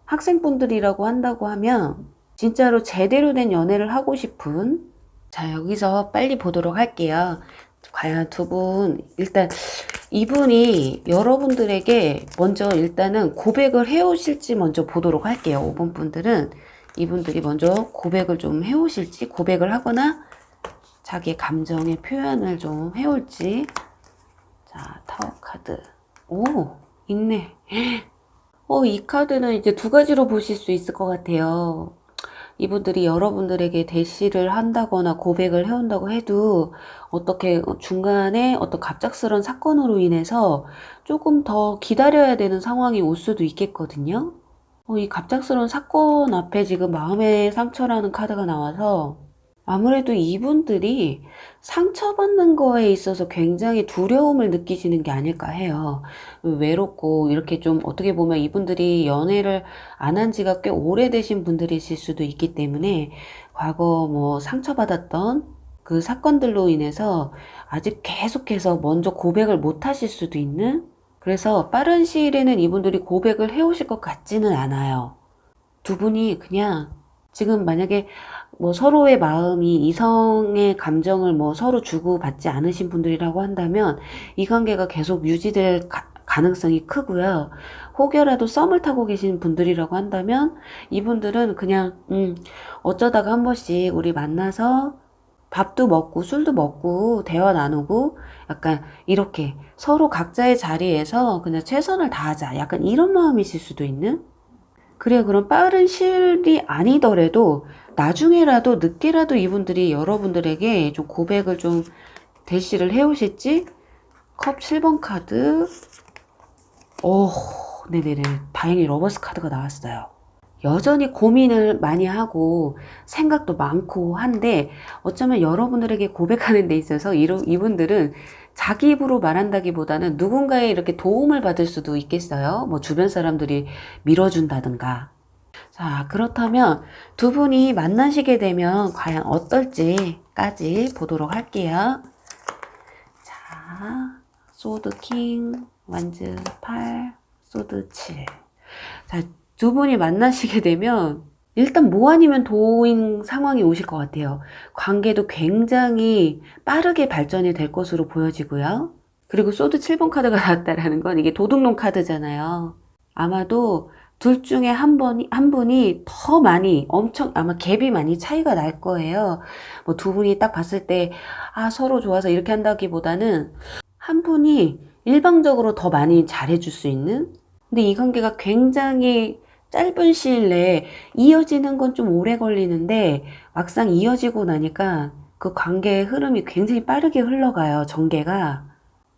학생분들이라고 한다고 하면 진짜로 제대로 된 연애를 하고 싶은, 자, 여기서 빨리 보도록 할게요. 과연 두 분, 일단 이분이 여러분들에게 먼저 일단은 고백을 해오실지 먼저 보도록 할게요. 5번 분들은 이분들이 먼저 고백을 좀 해오실지, 고백을 하거나 자기의 감정의 표현을 좀 해올지. 자, 타워 카드. 오, 있네. 이 카드는 이제 두 가지로 보실 수 있을 것 같아요. 이분들이 여러분들에게 대시를 한다거나 고백을 해온다고 해도 어떻게 중간에 어떤 갑작스러운 사건으로 인해서 조금 더 기다려야 되는 상황이 올 수도 있겠거든요. 이 갑작스러운 사건 앞에 지금 마음의 상처라는 카드가 나와서 아무래도 이분들이 상처받는 거에 있어서 굉장히 두려움을 느끼시는 게 아닐까 해요. 외롭고 이렇게 좀 어떻게 보면 이분들이 연애를 안 한 지가 꽤 오래되신 분들이실 수도 있기 때문에 과거 뭐 상처받았던 그 사건들로 인해서 아직 계속해서 먼저 고백을 못 하실 수도 있는, 그래서 빠른 시일에는 이분들이 고백을 해오실 것 같지는 않아요. 두 분이 그냥 지금 만약에 뭐 서로의 마음이, 이성의 감정을 뭐 서로 주고받지 않으신 분들이라고 한다면 이 관계가 계속 유지될 가능성이 크고요. 혹여라도 썸을 타고 계신 분들이라고 한다면 이분들은 그냥 어쩌다가 한 번씩 우리 만나서 밥도 먹고 술도 먹고 대화 나누고 약간 이렇게 서로 각자의 자리에서 그냥 최선을 다하자, 약간 이런 마음이실 수도 있는. 그래, 그럼 빠른 시일이 아니더라도 나중에라도 늦게라도 이분들이 여러분들에게 좀 고백을 좀 대시를 해오실지. 컵 7번 카드. 네네네. 다행히 러버스 카드가 나왔어요. 여전히 고민을 많이 하고 생각도 많고 한데 어쩌면 여러분들에게 고백하는 데 있어서 이분들은 자기 입으로 말한다기보다는 누군가의 이렇게 도움을 받을 수도 있겠어요. 뭐 주변 사람들이 밀어준다든가. 자, 그렇다면 두 분이 만나시게 되면 과연 어떨지까지 보도록 할게요. 자, 소드 킹, 완즈 8, 소드 7. 자, 두 분이 만나시게 되면 일단 뭐 아니면 도인 상황이 오실 것 같아요. 관계도 굉장히 빠르게 발전이 될 것으로 보여지고요. 그리고 소드 7번 카드가 나왔다라는 건 이게 도둑놈 카드잖아요. 아마도 둘 중에 한 분이 더 많이, 엄청 아마 갭이 많이 차이가 날 거예요. 뭐 두 분이 딱 봤을 때 서로 좋아서 이렇게 한다기보다는 한 분이 일방적으로 더 많이 잘해줄 수 있는. 근데 이 관계가 굉장히 짧은 시일 내에 이어지는 건 좀 오래 걸리는데 막상 이어지고 나니까 그 관계의 흐름이 굉장히 빠르게 흘러가요, 전개가.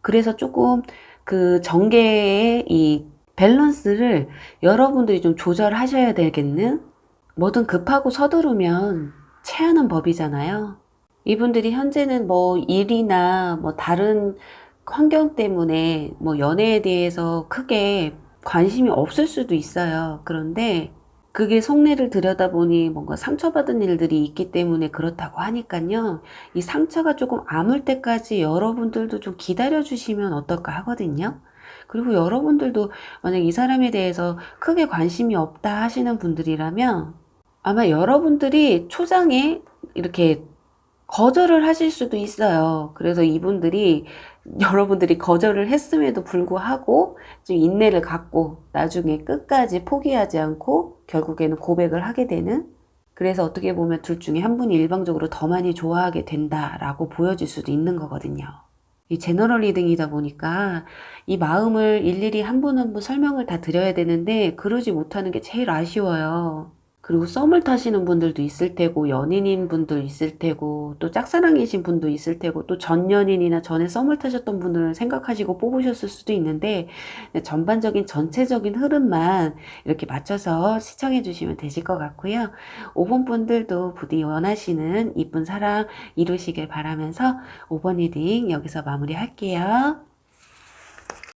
그래서 조금 그 전개의 이 밸런스를 여러분들이 좀 조절하셔야 되겠는? 뭐든 급하고 서두르면 체하는 법이잖아요. 이분들이 현재는 뭐 일이나 뭐 다른 환경 때문에 뭐 연애에 대해서 크게 관심이 없을 수도 있어요. 그런데 그게 속내를 들여다보니 뭔가 상처받은 일들이 있기 때문에 그렇다고 하니까요. 이 상처가 조금 아물 때까지 여러분들도 좀 기다려 주시면 어떨까 하거든요. 그리고 여러분들도 만약 이 사람에 대해서 크게 관심이 없다 하시는 분들이라면 아마 여러분들이 초장에 이렇게 거절을 하실 수도 있어요. 그래서 이분들이 여러분들이 거절을 했음에도 불구하고 좀 인내를 갖고 나중에 끝까지 포기하지 않고 결국에는 고백을 하게 되는, 그래서 어떻게 보면 둘 중에 한 분이 일방적으로 더 많이 좋아하게 된다라고 보여질 수도 있는 거거든요. 이 제너럴 리딩이다 보니까 이 마음을 일일이 한 분 한 분 설명을 다 드려야 되는데 그러지 못하는 게 제일 아쉬워요. 그리고 썸을 타시는 분들도 있을 테고, 연인인 분도 있을 테고, 또 짝사랑이신 분도 있을 테고, 또 전 연인이나 전에 썸을 타셨던 분을 생각하시고 뽑으셨을 수도 있는데, 전반적인 전체적인 흐름만 이렇게 맞춰서 시청해 주시면 되실 것 같고요. 5번 분들도 부디 원하시는 이쁜 사랑 이루시길 바라면서 5번 리딩 여기서 마무리할게요.